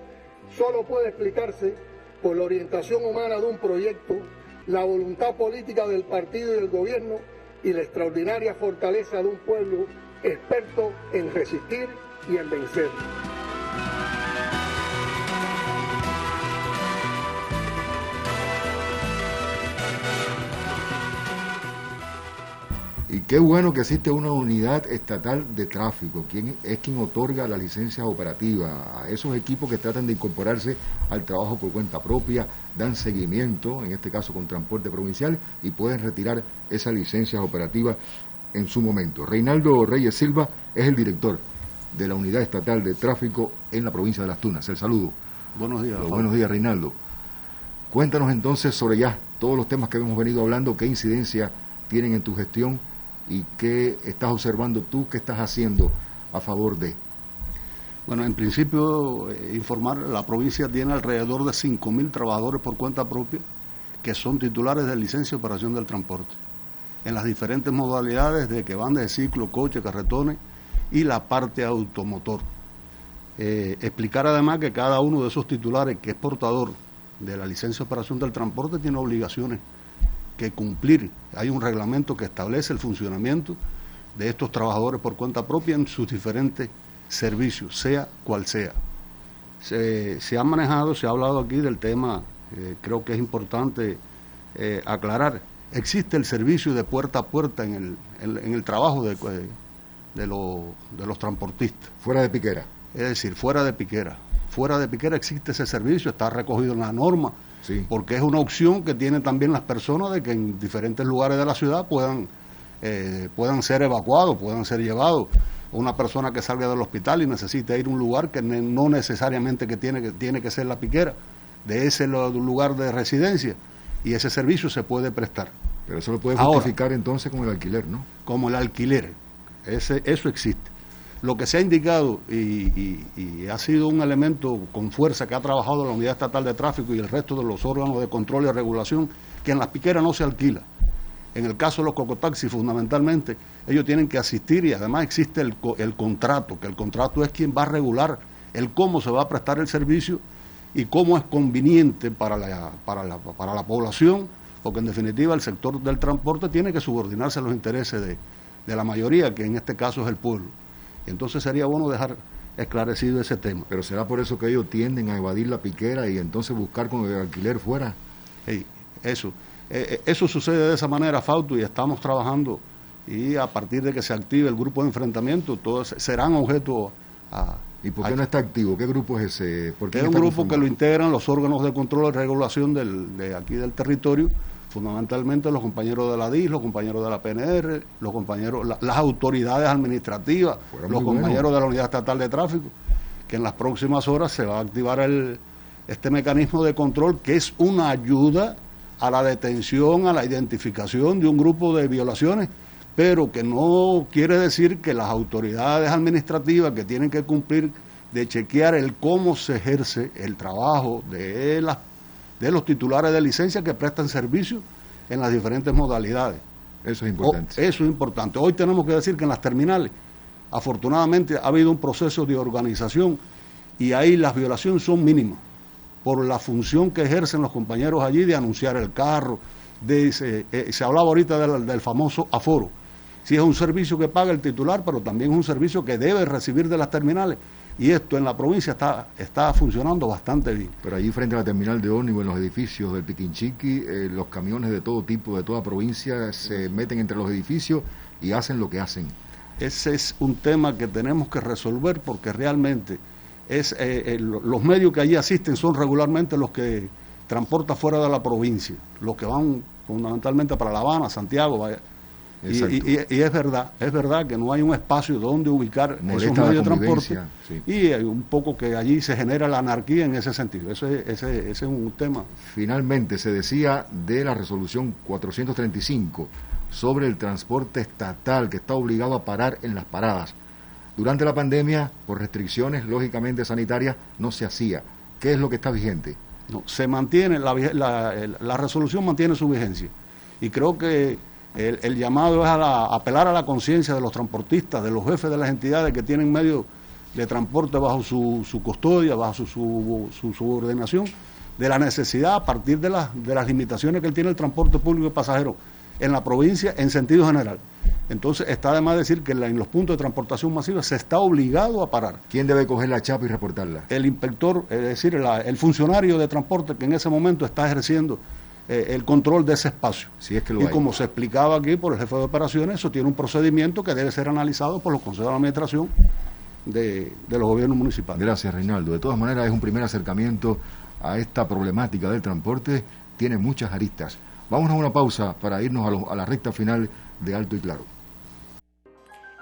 solo puede explicarse por la orientación humana de un proyecto, la voluntad política del partido y del gobierno y la extraordinaria fortaleza de un pueblo experto en resistir y en vencer. Y qué bueno que existe una unidad estatal de tráfico, quien otorga las licencias operativas a esos equipos que tratan de incorporarse al trabajo por cuenta propia, dan seguimiento, en este caso con transporte provincial, y pueden retirar esas licencias operativas en su momento. Reinaldo Reyes Silva es el director de la unidad estatal de tráfico en la provincia de Las Tunas. El saludo. Buenos días. Buenos días, Reinaldo. Cuéntanos entonces sobre ya todos los temas que hemos venido hablando, qué incidencia tienen en tu gestión y qué estás observando tú, qué estás haciendo a favor de. Bueno, en principio, informar, la provincia tiene alrededor de 5.000 trabajadores por cuenta propia que son titulares de licencia de operación del transporte, en las diferentes modalidades de que van de ciclo, coche, carretones y la parte automotor. Explicar además que cada uno de esos titulares que es portador de la licencia de operación del transporte tiene obligaciones que cumplir. Hay un reglamento que establece el funcionamiento de estos trabajadores por cuenta propia en sus diferentes servicios, sea cual sea. Se ha manejado, se ha hablado aquí del tema, creo que es importante aclarar. Existe el servicio de puerta a puerta en el trabajo de los transportistas. Fuera de piquera. Es decir, fuera de piquera. Fuera de piquera existe ese servicio, está recogido en la norma Sí. Porque es una opción que tienen también las personas de que en diferentes lugares de la ciudad puedan ser evacuados, puedan ser llevados. Una persona que salga del hospital y necesita ir a un lugar que no necesariamente tiene que ser La Piquera, de ese lugar de residencia, y ese servicio se puede prestar. Pero eso lo puede justificar entonces como el alquiler, ¿no? Como el alquiler, eso existe. Lo que se ha indicado y ha sido un elemento con fuerza que ha trabajado la Unidad Estatal de Tráfico y el resto de los órganos de control y regulación, que en Las Piqueras no se alquila. En el caso de los cocotaxis, fundamentalmente, ellos tienen que asistir y además existe el contrato, que el contrato es quien va a regular el cómo se va a prestar el servicio y cómo es conveniente para la población, porque en definitiva el sector del transporte tiene que subordinarse a los intereses de la mayoría, que en este caso es el pueblo. Y entonces sería bueno dejar esclarecido ese tema. Pero será por eso que ellos tienden a evadir La Piquera y entonces buscar con el alquiler fuera. Sí, eso sucede de esa manera, Fausto, y estamos trabajando, y a partir de que se active el grupo de enfrentamiento, todos serán objeto a... ¿Y por qué no está activo? ¿Qué grupo es ese? Es un grupo que lo integran los órganos de control y regulación de aquí del territorio, fundamentalmente los compañeros de la DIS, los compañeros de la PNR, los compañeros, las autoridades administrativas, los compañeros de la Unidad Estatal de Tráfico, que en las próximas horas se va a activar este mecanismo de control, que es una ayuda a la detención, a la identificación de un grupo de violaciones, pero que no quiere decir que las autoridades administrativas que tienen que cumplir de chequear el cómo se ejerce el trabajo de los titulares de licencia que prestan servicio en las diferentes modalidades. Eso es importante. Eso es importante. Hoy tenemos que decir que en las terminales, afortunadamente, ha habido un proceso de organización y ahí las violaciones son mínimas, por la función que ejercen los compañeros allí de anunciar el carro, se hablaba ahorita del famoso aforo. Sí, es un servicio que paga el titular, pero también es un servicio que debe recibir de las terminales, y esto en la provincia está funcionando bastante bien. Pero allí frente a la terminal de ómnibus, en los edificios del Piquinchiqui, los camiones de todo tipo, de toda provincia, se meten entre los edificios y hacen lo que hacen. Ese es un tema que tenemos que resolver, porque realmente los medios que allí asisten son regularmente los que transportan fuera de la provincia, los que van fundamentalmente para La Habana, Santiago, y es verdad que no hay un espacio donde ubicar esos medios de transporte, sí. Y un poco que allí se genera la anarquía en ese sentido. Ese es un tema. Finalmente se decía de la resolución 435 sobre el transporte estatal, que está obligado a parar en las paradas. Durante la pandemia, por restricciones lógicamente sanitarias, no se hacía. ¿Qué es lo que está vigente? No, se mantiene, la resolución mantiene su vigencia, y creo que el llamado es apelar a la conciencia de los transportistas, de los jefes de las entidades que tienen medios de transporte bajo su custodia, bajo su subordinación, de la necesidad, a partir de las limitaciones que tiene el transporte público de pasajeros en la provincia en sentido general. Entonces está de más decir que en los puntos de transportación masiva se está obligado a parar. ¿Quién debe coger la chapa y reportarla? El inspector, es decir, el funcionario de transporte que en ese momento está ejerciendo el control de ese espacio. Si es que lo y hay. Como se explicaba aquí por el jefe de operaciones, eso tiene un procedimiento que debe ser analizado por los consejos de administración de los gobiernos municipales. Gracias, Reinaldo. De todas maneras, es un primer acercamiento a esta problemática del transporte. Tiene muchas aristas. Vamos a una pausa para irnos a la recta final de Alto y Claro.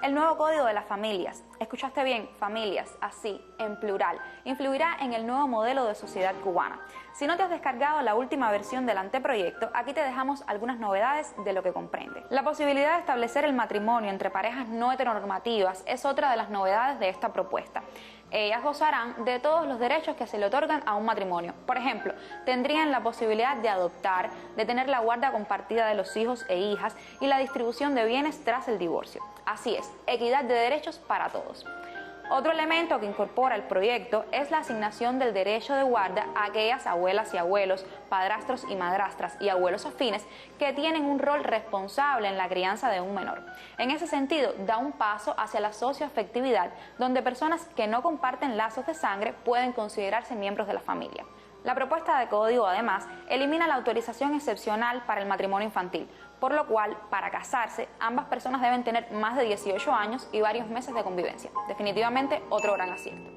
El nuevo Código de las Familias, escuchaste bien, familias, así, en plural, influirá en el nuevo modelo de sociedad cubana. Si no te has descargado la última versión del anteproyecto, aquí te dejamos algunas novedades de lo que comprende. La posibilidad de establecer el matrimonio entre parejas no heteronormativas es otra de las novedades de esta propuesta. Ellas gozarán de todos los derechos que se le otorgan a un matrimonio. Por ejemplo, tendrían la posibilidad de adoptar, de tener la guarda compartida de los hijos e hijas y la distribución de bienes tras el divorcio. Así es, equidad de derechos para todos. Otro elemento que incorpora el proyecto es la asignación del derecho de guarda a aquellas abuelas y abuelos, padrastros y madrastras y abuelos afines que tienen un rol responsable en la crianza de un menor. En ese sentido, da un paso hacia la socioafectividad, donde personas que no comparten lazos de sangre pueden considerarse miembros de la familia. La propuesta de código, además, elimina la autorización excepcional para el matrimonio infantil, por lo cual, para casarse, ambas personas deben tener más de 18 años y varios meses de convivencia. Definitivamente, otro gran acierto.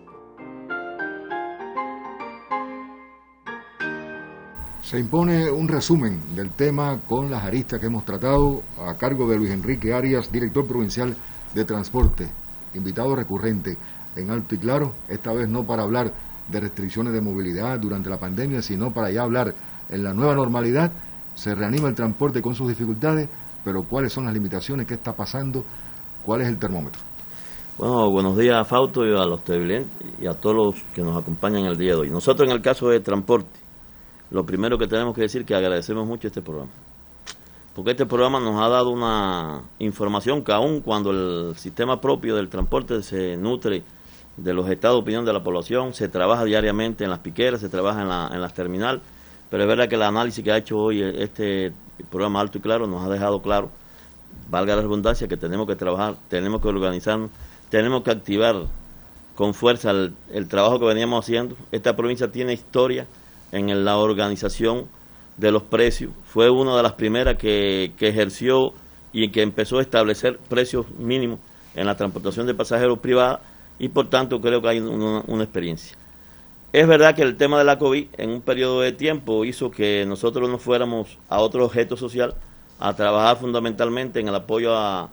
Se impone un resumen del tema con las aristas que hemos tratado a cargo de Luis Enrique Arias, director provincial de Transporte, invitado recurrente en Alto y Claro, esta vez no para hablar de restricciones de movilidad durante la pandemia, sino para ya hablar en la nueva normalidad. Se reanima el transporte con sus dificultades, pero ¿cuáles son las limitaciones? ¿Qué está pasando? ¿Cuál es el termómetro? Bueno, buenos días a Fausto y a los televidentes y a todos los que nos acompañan el día de hoy. Nosotros en el caso de transporte, lo primero que tenemos que decir es que agradecemos mucho este programa, porque este programa nos ha dado una información que aún cuando el sistema propio del transporte se nutre de los estados de opinión de la población, se trabaja diariamente en las piqueras, se trabaja en las terminales, pero es verdad que el análisis que ha hecho hoy este programa Alto y Claro nos ha dejado claro, valga la redundancia, que tenemos que trabajar, tenemos que organizarnos, tenemos que activar con fuerza el trabajo que veníamos haciendo. Esta provincia tiene historia en la organización de los precios, fue una de las primeras que ejerció y que empezó a establecer precios mínimos en la transportación de pasajeros privada, y por tanto creo que hay una experiencia. Es verdad que el tema de la COVID en un periodo de tiempo hizo que nosotros nos fuéramos a otro objeto social, a trabajar fundamentalmente en el apoyo a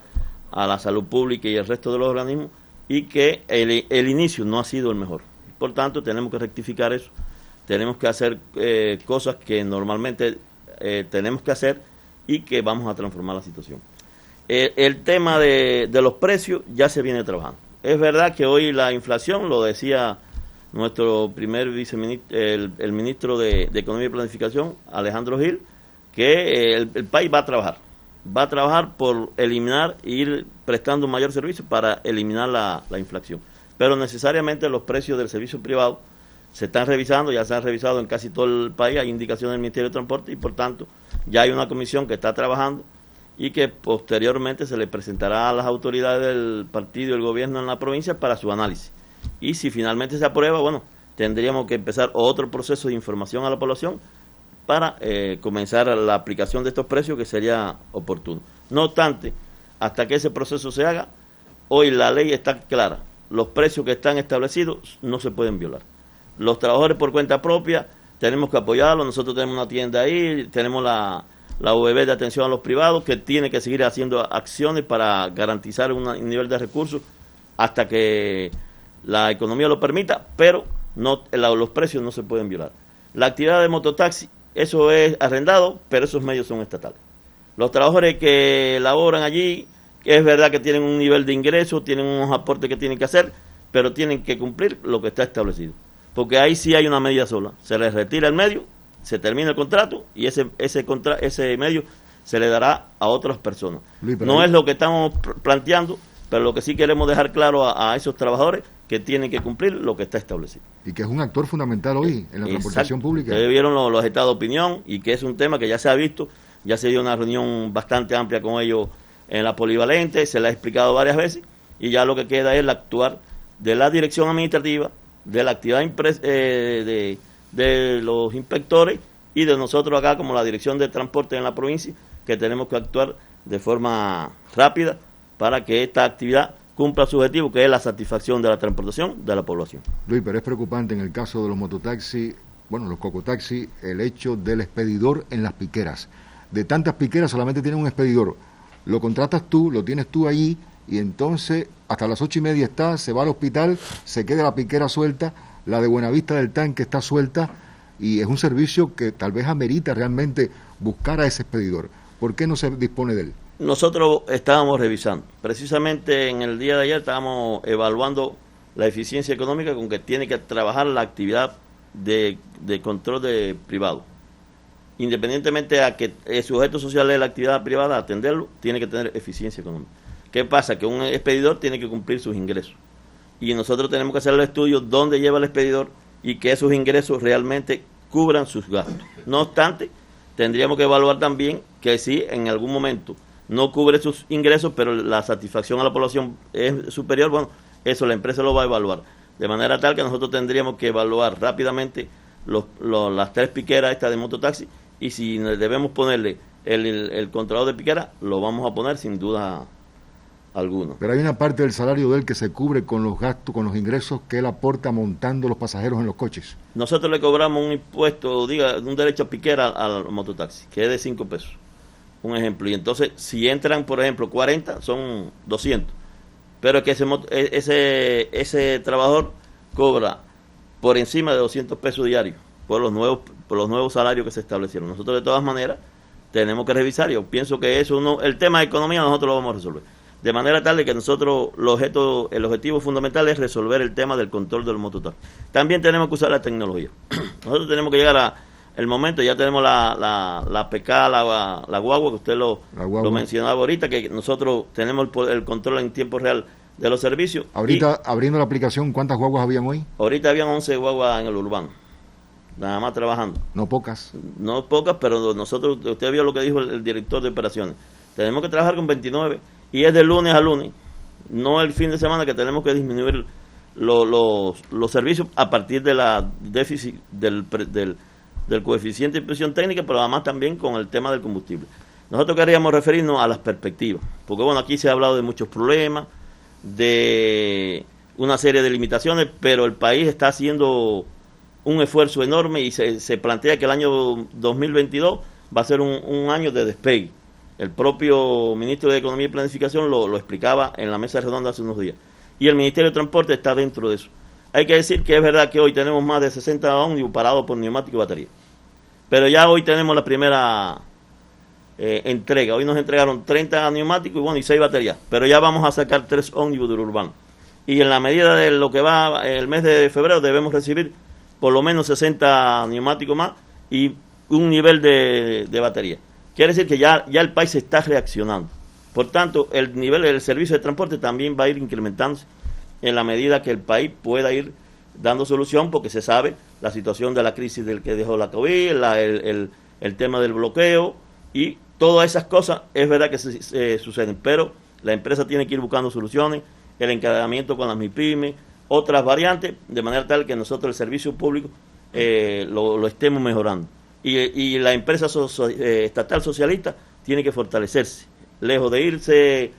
la salud pública y el resto de los organismos, y que el inicio no ha sido el mejor. Por tanto, tenemos que rectificar eso, tenemos que hacer cosas que normalmente tenemos que hacer y que vamos a transformar la situación. El tema de los precios ya se viene trabajando. Es verdad que hoy la inflación, lo decía nuestro primer viceministro, el ministro de Economía y Planificación, Alejandro Gil, que el país va a trabajar por eliminar e ir prestando un mayor servicio para eliminar la inflación. Pero necesariamente los precios del servicio privado se están revisando, ya se han revisado en casi todo el país, hay indicaciones del Ministerio de Transporte y por tanto ya hay una comisión que está trabajando y que posteriormente se le presentará a las autoridades del partido y el gobierno en la provincia para su análisis. Y si finalmente se aprueba, bueno, tendríamos que empezar otro proceso de información a la población para comenzar la aplicación de estos precios, que sería oportuno. No obstante, hasta que ese proceso se haga, hoy la ley está clara, los precios que están establecidos no se pueden violar. Los trabajadores por cuenta propia tenemos que apoyarlos, nosotros tenemos una tienda ahí, tenemos la UBB de atención a los privados, que tiene que seguir haciendo acciones para garantizar un nivel de recursos hasta que la economía lo permita, pero los precios no se pueden violar. La actividad de mototaxi, eso es arrendado, pero esos medios son estatales. Los trabajadores que laboran allí, es verdad que tienen un nivel de ingreso, tienen unos aportes que tienen que hacer, pero tienen que cumplir lo que está establecido. Porque ahí sí hay una medida sola. Se les retira el medio, se termina el contrato y ese medio se le dará a otras personas. Luis, no es lo que estamos planteando, pero lo que sí queremos dejar claro a esos trabajadores, que tienen que cumplir lo que está establecido. Y que es un actor fundamental hoy en la transportación pública. Ustedes vieron los estados de opinión y que es un tema que ya se ha visto, ya se dio una reunión bastante amplia con ellos en la polivalente, se le ha explicado varias veces y ya lo que queda es el actuar de la dirección administrativa, de la actividad de los inspectores y de nosotros acá como la dirección de transporte en la provincia, que tenemos que actuar de forma rápida para que esta actividad cumpla su objetivo, que es la satisfacción de la transportación de la población. Luis, pero es preocupante en el caso de los mototaxis, los cocotaxis, el hecho del expedidor en las piqueras. De tantas piqueras solamente tienen un expedidor. Lo contratas tú, lo tienes tú allí, y entonces hasta las 8:30 está, se va al hospital, se queda la piquera suelta, la de Buenavista del Tanque está suelta, y es un servicio que tal vez amerita realmente buscar a ese expedidor. ¿Por qué no se dispone de él? Nosotros estábamos revisando, precisamente en el día de ayer estábamos evaluando la eficiencia económica con que tiene que trabajar la actividad de control de privado. Independientemente a que el sujeto social de la actividad privada, atenderlo, tiene que tener eficiencia económica. ¿Qué pasa? Que un expedidor tiene que cumplir sus ingresos. Y nosotros tenemos que hacer el estudio dónde lleva el expedidor y que esos ingresos realmente cubran sus gastos. No obstante, tendríamos que evaluar también que si en algún momento no cubre sus ingresos, pero la satisfacción a la población es superior, bueno, eso la empresa lo va a evaluar. De manera tal que nosotros tendríamos que evaluar rápidamente las 3 piqueras estas de mototaxi, y si debemos ponerle el controlador de piquera, lo vamos a poner sin duda alguno. Pero hay una parte del salario de él que se cubre con los gastos, con los ingresos que él aporta montando los pasajeros en los coches. Nosotros le cobramos un impuesto, un derecho a piquera al mototaxi, que es de 5 pesos. Un ejemplo. Y entonces, si entran, por ejemplo, 40, son 200. Pero que ese trabajador cobra por encima de 200 pesos diarios por los nuevos salarios que se establecieron. Nosotros, de todas maneras, tenemos que revisar. Yo pienso que el tema de economía nosotros lo vamos a resolver. De manera tal de que nosotros, el objetivo fundamental es resolver el tema del control del mototaxi. También tenemos que usar la tecnología. Nosotros tenemos que llegar el momento, ya tenemos la PK, la guagua, que usted lo mencionaba ahorita, que nosotros tenemos el control en tiempo real de los servicios. Ahorita, abriendo la aplicación, ¿cuántas guaguas habían hoy? Ahorita habían 11 guaguas en el urbano, nada más trabajando. No pocas. No pocas, pero nosotros, usted vio lo que dijo el director de operaciones. Tenemos que trabajar con 29, y es de lunes a lunes, no el fin de semana, que tenemos que disminuir los servicios a partir de la déficit del coeficiente de inspección técnica, pero además también con el tema del combustible. Nosotros queríamos referirnos a las perspectivas, porque bueno, aquí se ha hablado de muchos problemas, de una serie de limitaciones, pero el país está haciendo un esfuerzo enorme y se plantea que el año 2022 va a ser un año de despegue. El propio ministro de Economía y Planificación lo explicaba en la mesa redonda hace unos días. Y el Ministerio de Transporte está dentro de eso. Hay que decir que es verdad que hoy tenemos más de 60 ómnibus parados por neumático y batería. Pero ya hoy tenemos la primera entrega. Hoy nos entregaron 30 neumáticos y 6 baterías. Pero ya vamos a sacar 3 ómnibus del urbano. Y en la medida de lo que va el mes de febrero debemos recibir por lo menos 60 neumáticos más y un nivel de batería. Quiere decir que ya el país se está reaccionando. Por tanto, el nivel del servicio de transporte también va a ir incrementándose en la medida que el país pueda ir dando solución, porque se sabe la situación de la crisis del que dejó la COVID, el tema del bloqueo y todas esas cosas, es verdad que suceden, pero la empresa tiene que ir buscando soluciones, el encadenamiento con las MIPYME, otras variantes, de manera tal que nosotros el servicio público lo estemos mejorando. Y la empresa estatal socialista tiene que fortalecerse, lejos de irse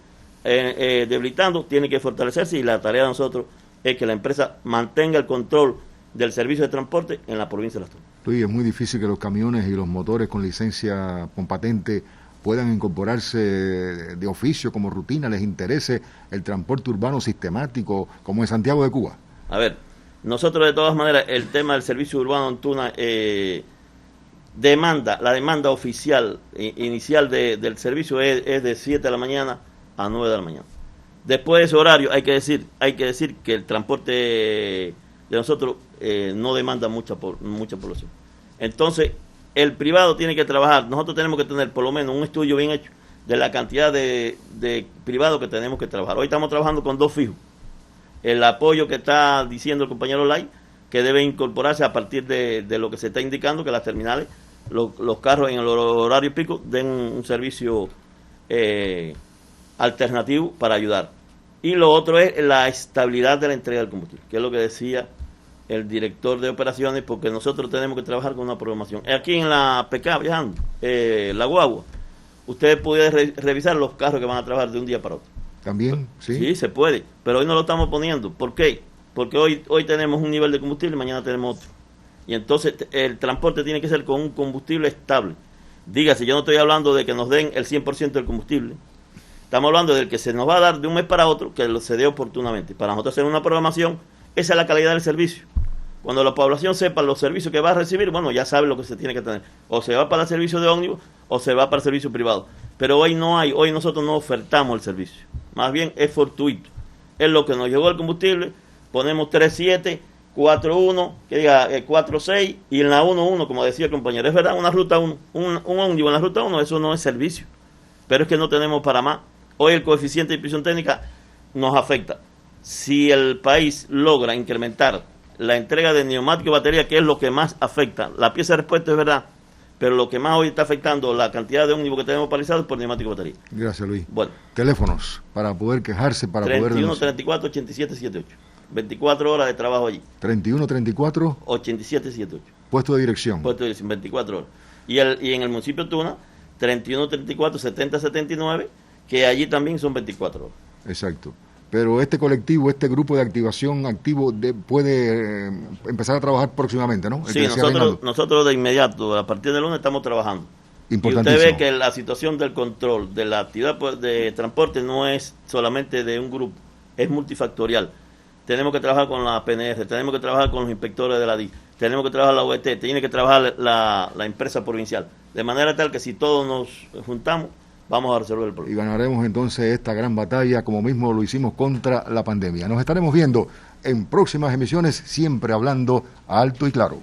debilitando, tiene que fortalecerse, y la tarea de nosotros es que la empresa mantenga el control del servicio de transporte en la provincia de Las Tunas. Luis, es muy difícil que los camiones y los motores con licencia, con patente, puedan incorporarse de oficio como rutina, les interese el transporte urbano sistemático como en Santiago de Cuba. A ver, nosotros de todas maneras, el tema del servicio urbano en Tuna, la demanda oficial inicial del servicio es de 7 de la mañana a 9 de la mañana. Después de ese horario hay que decir que el transporte de nosotros no demanda mucha población. Entonces, el privado tiene que trabajar. Nosotros tenemos que tener por lo menos un estudio bien hecho de la cantidad de privados que tenemos que trabajar. Hoy estamos trabajando con 2 fijos. El apoyo que está diciendo el compañero Lai, que debe incorporarse a partir de lo que se está indicando, que las terminales, los carros en el horario pico den un servicio alternativo para ayudar. Y lo otro es la estabilidad de la entrega del combustible, que es lo que decía el director de operaciones, porque nosotros tenemos que trabajar con una programación. Aquí en la PK, viajando, la guagua, ustedes pueden revisar los carros que van a trabajar de un día para otro. ¿También? Sí. Sí, se puede, pero hoy no lo estamos poniendo. ¿Por qué? Porque hoy tenemos un nivel de combustible y mañana tenemos otro. Y entonces el transporte tiene que ser con un combustible estable. Dígase, yo no estoy hablando de que nos den el 100% del combustible. Estamos hablando del que se nos va a dar de un mes para otro, que se dé oportunamente. Para nosotros hacer una programación, esa es la calidad del servicio. Cuando la población sepa los servicios que va a recibir, bueno, ya sabe lo que se tiene que tener. O se va para el servicio de ómnibus o se va para el servicio privado. Pero hoy nosotros no ofertamos el servicio. Más bien es fortuito. Es lo que nos llegó el combustible, ponemos 3.7, 4.1, que diga 4.6 y en la 1.1, como decía el compañero. Es verdad, una ruta 1, un ómnibus en la ruta 1, eso no es servicio. Pero es que no tenemos para más. Hoy el coeficiente de inspección técnica nos afecta. Si el país logra incrementar la entrega de neumático y batería, que es lo que más afecta, la pieza de respuesta es verdad, pero lo que más hoy está afectando la cantidad de ómnibus que tenemos paralizados es por neumático y batería. Gracias, Luis. Bueno. Teléfonos para poder quejarse, para 31 34 87 78. 24 horas de trabajo allí. 31 34 87 78. Puesto de dirección. 24 horas. Y en el municipio de Tuna, 31 34 70 79, que allí también son 24 horas. Exacto. Pero este colectivo, este grupo de activación activo puede empezar a trabajar próximamente, ¿no? Sí, nosotros de inmediato, a partir del lunes estamos trabajando. Y usted ve que la situación del control de la actividad de transporte no es solamente de un grupo, es multifactorial. Tenemos que trabajar con la PNR, tenemos que trabajar con los inspectores de la DIC, tenemos que trabajar la OET, tiene que trabajar la empresa provincial. De manera tal que si todos nos juntamos, vamos a resolver el problema. Y ganaremos entonces esta gran batalla, como mismo lo hicimos contra la pandemia. Nos estaremos viendo en próximas emisiones, siempre hablando alto y claro.